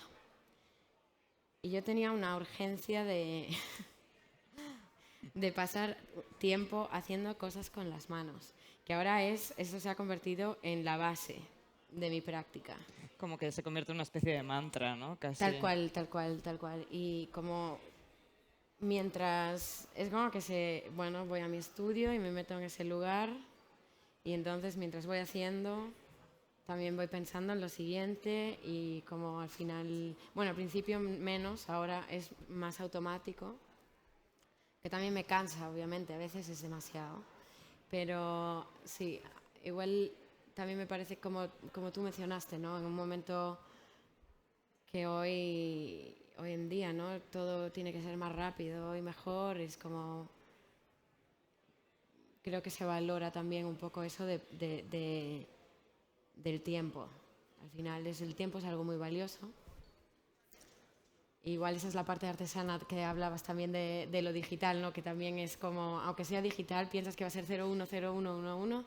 Y yo tenía una urgencia de pasar tiempo haciendo cosas con las manos, que ahora eso se ha convertido en la base de mi práctica. Como que se convierte en una especie de mantra, ¿no? Casi. Tal cual, tal cual, tal cual. Y como mientras, es como que bueno, voy a mi estudio y me meto en ese lugar y entonces mientras voy haciendo también voy pensando en lo siguiente y como al final, bueno, al principio menos, ahora es más automático, que también me cansa, obviamente, a veces es demasiado, pero sí, igual también me parece como tú mencionaste, ¿no? En un momento que hoy en día, ¿no? Todo tiene que ser más rápido y mejor, es como... Creo que se valora también un poco eso del tiempo. Al final el tiempo es algo muy valioso. Igual esa es la parte artesana que hablabas también de lo digital, ¿no? Que también es como, aunque sea digital, piensas que va a ser 010111,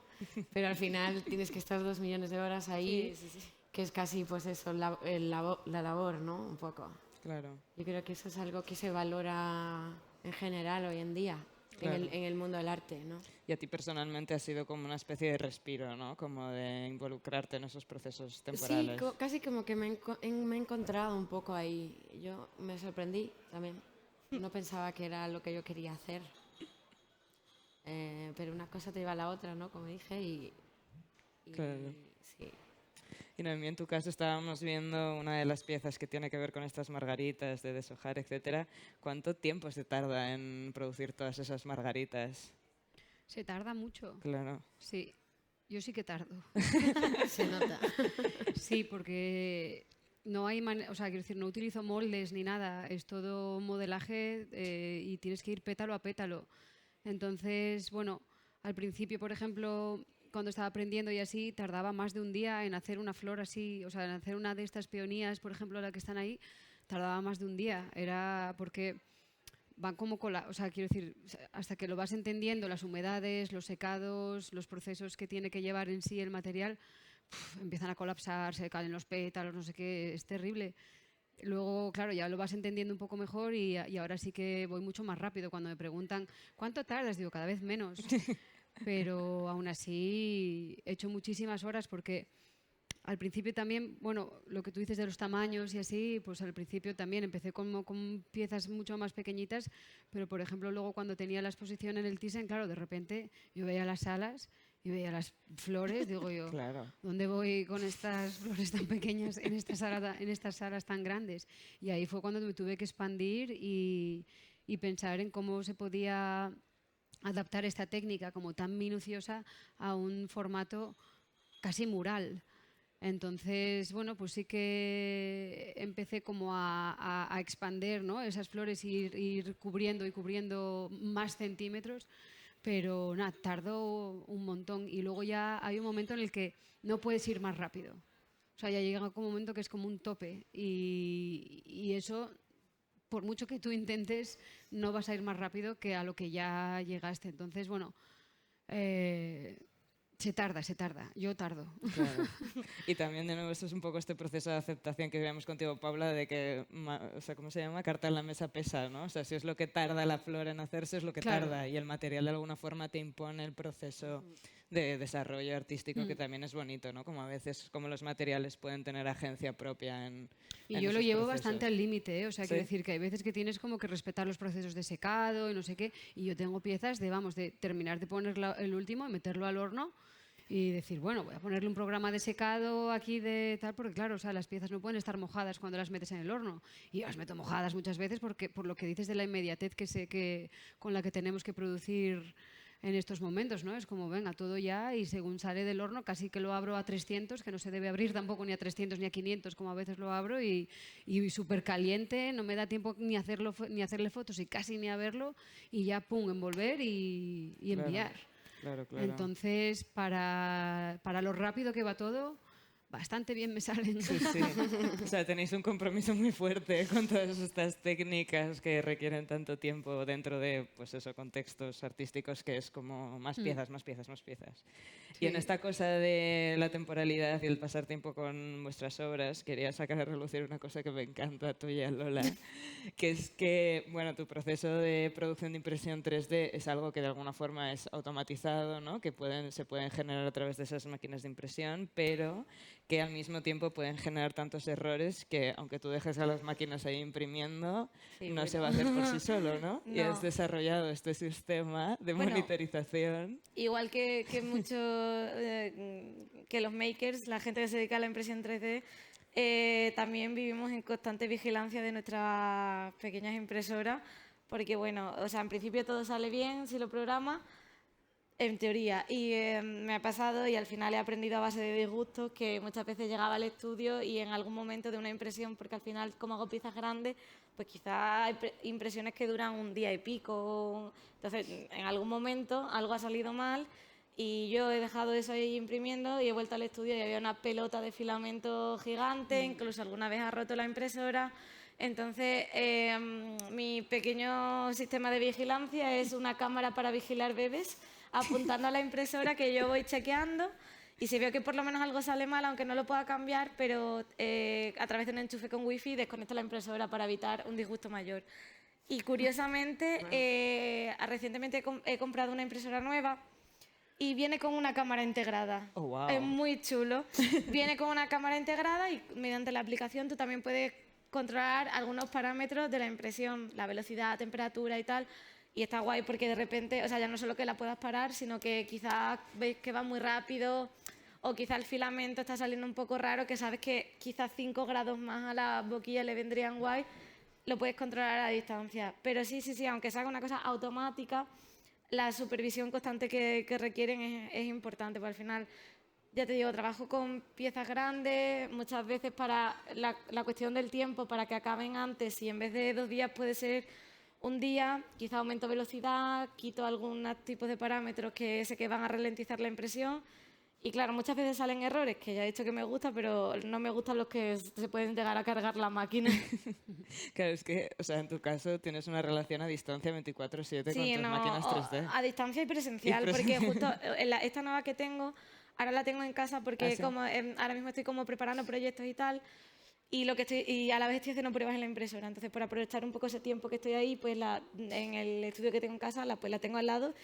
pero al final tienes que estar 2 millones de horas ahí, sí. Que es casi pues eso, la labor, ¿no? Un poco. Claro. Yo creo que eso es algo que se valora en general hoy en día. Claro. En el mundo del arte, ¿no? Y a ti personalmente ha sido como una especie de respiro, ¿no? Como de involucrarte en esos procesos temporales. Sí, casi como que me he encontrado un poco ahí. Yo me sorprendí también. No pensaba que era lo que yo quería hacer. Pero una cosa te lleva a la otra, ¿no? Como dije, y claro. Sí. Y Noemí, en tu caso estábamos viendo una de las piezas que tiene que ver con estas margaritas de deshojar, etcétera. ¿Cuánto tiempo se tarda en producir todas esas margaritas? Se tarda mucho. Claro. Sí, yo sí que tardo. Se nota. Sí, porque no hay o sea, quiero decir, no utilizo moldes ni nada, es todo modelaje y tienes que ir pétalo a pétalo. Entonces, bueno, al principio, por ejemplo, cuando estaba aprendiendo y así, tardaba más de un día en hacer una flor así, o sea, en hacer una de estas peonías, por ejemplo, la que están ahí, tardaba más de un día. Era porque van como o sea, quiero decir, hasta que lo vas entendiendo, las humedades, los secados, los procesos que tiene que llevar en sí el material, empiezan a colapsar, se caen los pétalos, no sé qué, es terrible. Luego, claro, ya lo vas entendiendo un poco mejor y ahora sí que voy mucho más rápido. Cuando me preguntan, ¿cuánto tardas? Digo, cada vez menos. Pero aún así he hecho muchísimas horas porque al principio también, bueno, lo que tú dices de los tamaños y así, pues al principio también empecé con piezas mucho más pequeñitas, pero por ejemplo luego cuando tenía la exposición en el Thyssen, claro, de repente yo veía las alas y veía las flores, digo yo, Claro. ¿dónde voy con estas flores tan pequeñas en estas salas tan grandes? Y ahí fue cuando me tuve que expandir y pensar en cómo se podía adaptar esta técnica como tan minuciosa a un formato casi mural. Entonces, bueno, pues sí que empecé como a expander, ¿no?, esas flores y ir cubriendo y cubriendo más centímetros, pero nada, tardó un montón y luego ya hay un momento en el que no puedes ir más rápido. O sea, ya llega un momento que es como un tope y eso, por mucho que tú intentes, no vas a ir más rápido que a lo que ya llegaste. Entonces, bueno, se tarda, yo tardo. Claro. Y también, de nuevo, esto es un poco este proceso de aceptación que veíamos contigo, Paula, de que, o sea, ¿cómo se llama? Carta en la mesa pesa, ¿no? O sea, si es lo que tarda la flor en hacerse, es lo que Claro. tarda. Y el material, de alguna forma, te impone el proceso de desarrollo artístico, que también es bonito, ¿no? Como a veces, como los materiales pueden tener agencia propia Y en yo lo esos llevo procesos. bastante al límite, ¿eh? O sea, ¿Sí? quiero decir que hay veces que tienes como que respetar los procesos de secado y no sé qué, y yo tengo piezas de, vamos, de terminar de poner el último y meterlo al horno y decir, bueno, voy a ponerle un programa de secado aquí de tal, porque claro, o sea, las piezas no pueden estar mojadas cuando las metes en el horno. Y yo las meto mojadas muchas veces porque por lo que dices de la inmediatez con la que tenemos que producir en estos momentos, ¿no? Es como, venga, todo ya y según sale del horno casi que lo abro a 300, que no se debe abrir tampoco ni a 300 ni a 500 como a veces lo abro y súper caliente, no me da tiempo ni hacerle fotos y casi ni a verlo y ya, pum, envolver y Claro. enviar. Claro, claro. Entonces, para lo rápido que va todo, bastante bien me salen. Sí, sí. O sea, tenéis un compromiso muy fuerte con todas estas técnicas que requieren tanto tiempo dentro de, pues eso, contextos artísticos que es como más piezas, más piezas, más piezas. Y en esta cosa de la temporalidad y el pasar tiempo con vuestras obras, quería sacar a relucir una cosa que me encanta tuya, Lola, que es que, bueno, tu proceso de producción de impresión 3D es algo que de alguna forma es automatizado, ¿no? Que se pueden generar a través de esas máquinas de impresión, pero que al mismo tiempo pueden generar tantos errores que, aunque tú dejes a las máquinas ahí imprimiendo, Sí, no bueno. se va a hacer por sí solo, ¿no? Y No. has desarrollado este sistema de Bueno, monitorización. Igual que muchos, que los makers, la gente que se dedica a la impresión 3D, también vivimos en constante vigilancia de nuestras pequeñas impresoras, porque bueno, o sea, en principio todo sale bien si lo programas, en teoría, y me ha pasado y al final he aprendido a base de disgustos que muchas veces llegaba al estudio y en algún momento de una impresión, porque al final como hago piezas grandes, pues quizás hay impresiones que duran un día y pico, entonces en algún momento algo ha salido mal y yo he dejado eso ahí imprimiendo y he vuelto al estudio y había una pelota de filamento gigante, incluso alguna vez ha roto la impresora. Entonces, mi pequeño sistema de vigilancia es una cámara para vigilar bebés apuntando a la impresora que yo voy chequeando y si veo que por lo menos algo sale mal, aunque no lo pueda cambiar, pero a través de un enchufe con wifi desconecto la impresora para evitar un disgusto mayor. Y curiosamente, recientemente he comprado una impresora nueva y viene con una cámara integrada. Oh, wow. Es muy chulo. Viene con una cámara integrada y mediante la aplicación tú también puedes controlar algunos parámetros de la impresión, la velocidad, temperatura y tal. Y está guay porque de repente, o sea, ya no solo que la puedas parar, sino que quizás veis que va muy rápido o quizás el filamento está saliendo un poco raro, que sabes que quizás 5 grados más a la boquilla le vendrían guay, lo puedes controlar a distancia. Pero sí, aunque sea una cosa automática, la supervisión constante que requieren es importante, porque al final, ya te digo, trabajo con piezas grandes, muchas veces para la cuestión del tiempo, para que acaben antes, y en vez de 2 días puede ser un día quizá aumento velocidad, quito algunos tipos de parámetros que sé que van a ralentizar la impresión. Y claro, muchas veces salen errores que ya he dicho que me gusta, pero no me gustan los que se pueden llegar a cargar la máquina. Claro, es que, o sea, en tu caso tienes una relación a distancia 24/7 con Sí, tus no, máquinas 3D. a distancia y presencial, porque justo esta nueva que tengo, ahora la tengo en casa porque ¿Ah, sí? como ahora mismo estoy como preparando proyectos y tal, y a la vez estoy haciendo pruebas en la impresora. Entonces, por aprovechar un poco ese tiempo que estoy ahí, pues en el estudio que tengo en casa, pues la tengo al lado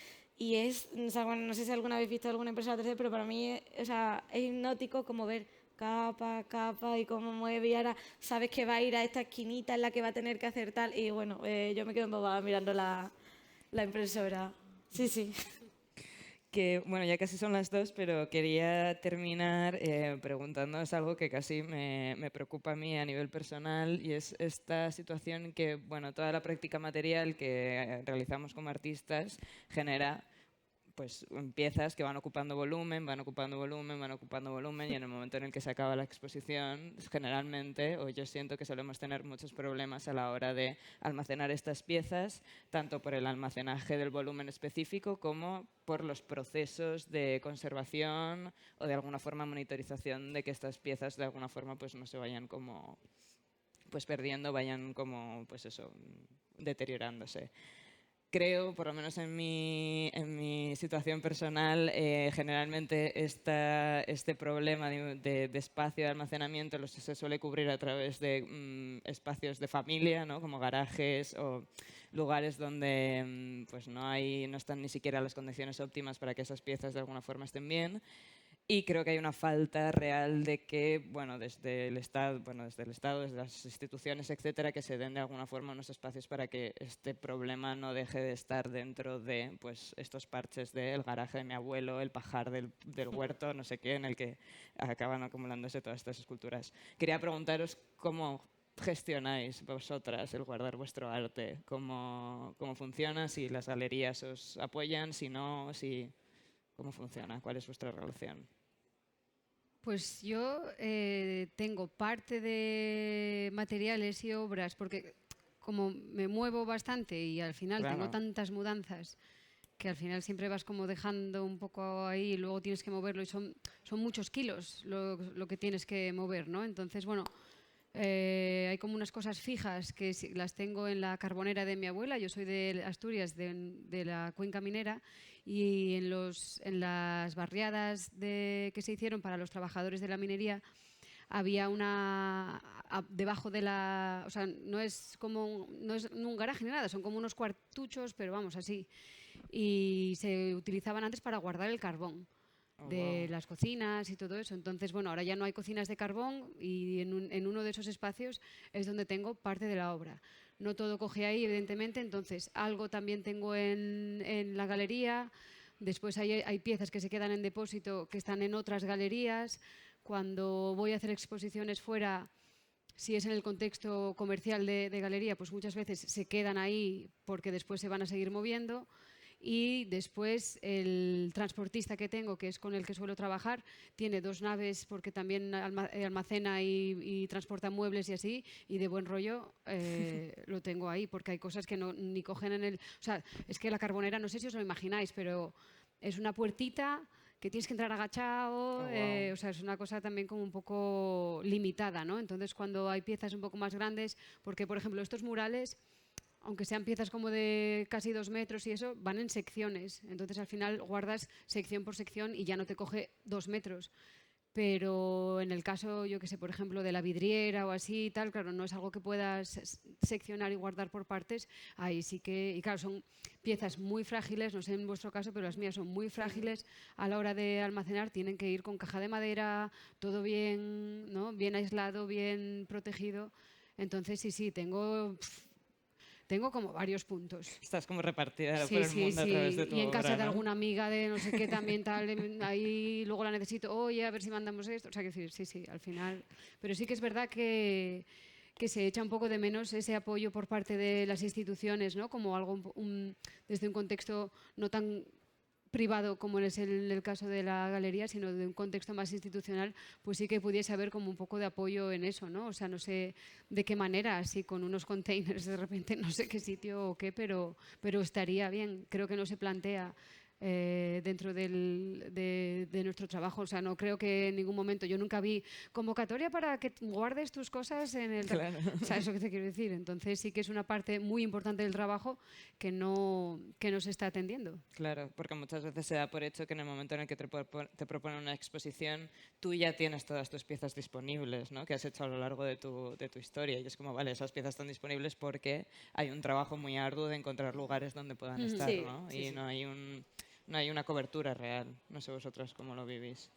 y o sea, bueno, no sé si alguna vez habéis visto alguna impresora 3D, pero para mí o sea, es hipnótico como ver capa, capa y cómo mueve y ahora sabes que va a ir a esta esquinita en la que va a tener que hacer tal y bueno, yo me quedo embobada mirando la impresora. Sí, sí. Que, bueno, ya casi son las 2, pero quería terminar preguntándoos algo que casi me preocupa a mí a nivel personal y es esta situación que, bueno, toda la práctica material que realizamos como artistas genera pues piezas que van ocupando volumen, van ocupando volumen, van ocupando volumen y en el momento en el que se acaba la exposición, generalmente, o yo siento que solemos tener muchos problemas a la hora de almacenar estas piezas, tanto por el almacenaje del volumen específico como por los procesos de conservación o de alguna forma monitorización de que estas piezas de alguna forma pues no se vayan como pues perdiendo, vayan como pues eso, deteriorándose. Creo, por lo menos en mi situación personal, generalmente este problema de espacio de almacenamiento se suele cubrir a través de espacios de familia, ¿no? Como garajes o lugares donde pues no están ni siquiera las condiciones óptimas para que esas piezas de alguna forma estén bien. Y creo que hay una falta real de que, bueno, desde el Estado, desde las instituciones, etcétera, que se den de alguna forma unos espacios para que este problema no deje de estar dentro de pues, estos parches del garaje de mi abuelo, el pajar del huerto, no sé qué, en el que acaban acumulándose todas estas esculturas. Quería preguntaros cómo gestionáis vosotras el guardar vuestro arte, cómo funciona, si las galerías os apoyan, si no, cómo funciona, cuál es vuestra relación. Pues yo tengo parte de materiales y obras, porque como me muevo bastante y al final Claro. tengo tantas mudanzas que al final siempre vas como dejando un poco ahí y luego tienes que moverlo y son muchos kilos lo que tienes que mover, ¿no? Entonces, bueno, hay como unas cosas fijas que las tengo en la carbonera de mi abuela. Yo soy de Asturias, de la cuenca minera, y en las barriadas que se hicieron para los trabajadores de la minería había debajo de la... O sea, no es un garaje ni nada, son como unos cuartuchos, pero vamos, así. Y se utilizaban antes para guardar el carbón de las cocinas y todo eso. Entonces, bueno, ahora ya no hay cocinas de carbón y en uno de esos espacios es donde tengo parte de la obra. No todo coge ahí, evidentemente, entonces algo también tengo en la galería. Después hay piezas que se quedan en depósito que están en otras galerías. Cuando voy a hacer exposiciones fuera, si es en el contexto comercial de galería, pues muchas veces se quedan ahí porque después se van a seguir moviendo. Y después el transportista que tengo, que es con el que suelo trabajar, tiene 2 naves porque también almacena y transporta muebles y así, y de buen rollo lo tengo ahí, porque hay cosas que ni cogen en el... O sea, es que la carbonera, no sé si os lo imagináis, pero es una puertita que tienes que entrar agachado, o sea, es una cosa también como un poco limitada, ¿no? Entonces, cuando hay piezas un poco más grandes, porque, por ejemplo, estos murales, aunque sean piezas como de casi 2 metros y eso, van en secciones. Entonces, al final, guardas sección por sección y ya no te coge 2 metros. Pero en el caso, yo que sé, por ejemplo, de la vidriera o así y tal, claro, no es algo que puedas seccionar y guardar por partes. Ahí sí que, y claro, son piezas muy frágiles, no sé en vuestro caso, pero las mías son muy frágiles a la hora de almacenar. Tienen que ir con caja de madera, todo bien, ¿no? Bien aislado, bien protegido. Entonces, sí, tengo como varios puntos. Estás como repartida Sí, por el sí, mundo a sí. través de tu Y en casa obra, de ¿no? alguna amiga de no sé qué también tal, ahí luego la necesito, oye, a ver si mandamos esto. O sea, que sí, al final. Pero sí que es verdad que se echa un poco de menos ese apoyo por parte de las instituciones, ¿no? Como algo desde un contexto no tan privado como es el caso de la galería, sino de un contexto más institucional, pues sí que pudiese haber como un poco de apoyo en eso, ¿no? O sea, no sé de qué manera, así con unos containers de repente, no sé qué sitio o qué, pero estaría bien. Creo que no se plantea dentro de nuestro trabajo. O sea, no creo que en ningún momento, yo nunca vi convocatoria para que guardes tus cosas en el... Claro. O sea, eso que te quiero decir. Entonces sí que es una parte muy importante del trabajo que no se está atendiendo. Claro, porque muchas veces se da por hecho que en el momento en el que te proponen una exposición, tú ya tienes todas tus piezas disponibles, ¿no? Que has hecho a lo largo de tu historia. Y es como, vale, esas piezas están disponibles porque hay un trabajo muy arduo de encontrar lugares donde puedan estar, Sí, ¿no? sí, Y sí. no hay una cobertura real. No sé vosotros cómo lo vivís.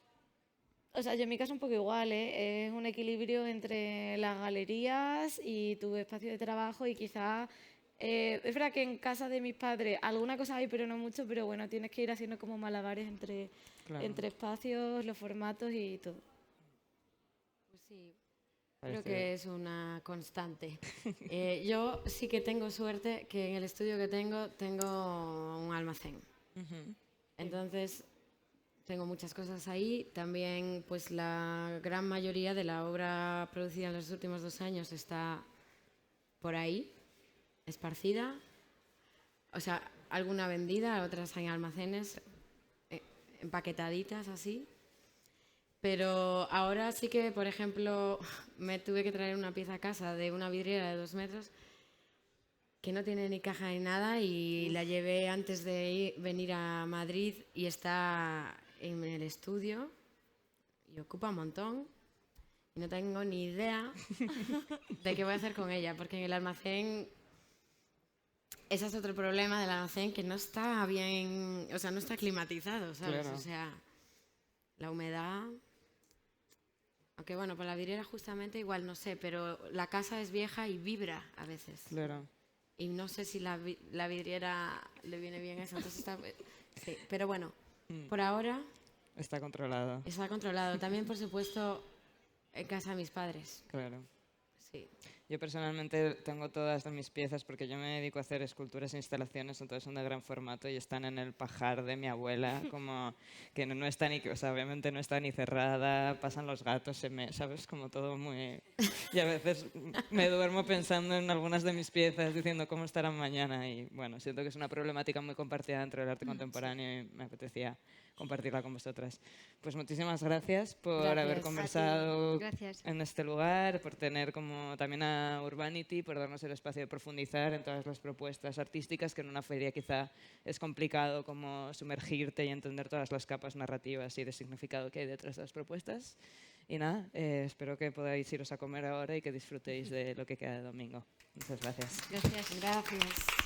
O sea, yo en mi caso un poco igual, ¿eh? Es un equilibrio entre las galerías y tu espacio de trabajo y quizás... es verdad que en casa de mis padres alguna cosa hay, pero no mucho, pero bueno, tienes que ir haciendo como malabares Claro, entre espacios, los formatos y todo. Pues sí, creo parece... que es una constante. Yo sí que tengo suerte que en el estudio que tengo un almacén. Ujú. Entonces, tengo muchas cosas ahí. También, pues la gran mayoría de la obra producida en los últimos 2 años está por ahí, esparcida. O sea, alguna vendida, otras en almacenes, empaquetaditas así. Pero ahora sí que, por ejemplo, me tuve que traer una pieza a casa de una vidriera de 2 metros que no tiene ni caja ni nada y la llevé antes de venir a Madrid y está en el estudio y ocupa un montón y no tengo ni idea de qué voy a hacer con ella, porque en el almacén, ese es otro problema del almacén, que no está bien, o sea, no está climatizado, ¿sabes? Claro. O sea, la humedad... Aunque bueno, por la vidriera justamente igual no sé, pero la casa es vieja y vibra a veces. Claro. Y no sé si la vidriera le viene bien eso. Entonces sí, pero bueno, por ahora Está controlado. está controlado. También, por supuesto, en casa de mis padres. Claro. Sí. Yo personalmente tengo todas de mis piezas porque yo me dedico a hacer esculturas e instalaciones, entonces son de gran formato y están en el pajar de mi abuela, como que no está ni, o sea, obviamente no está ni cerrada, pasan los gatos, ¿sabes? Como todo muy... Y a veces me duermo pensando en algunas de mis piezas, diciendo cómo estarán mañana y bueno, siento que es una problemática muy compartida dentro del arte contemporáneo y me apetecía compartirla con vosotras. Pues muchísimas gracias por Gracias. haber A ti. conversado Gracias. en este lugar, por tener como también a Urbanity, por darnos el espacio de profundizar en todas las propuestas artísticas, que en una feria quizá es complicado como sumergirte y entender todas las capas narrativas y de significado que hay detrás de las propuestas. Y nada, espero que podáis iros a comer ahora y que disfrutéis de lo que queda de domingo. Muchas gracias. Gracias. Gracias.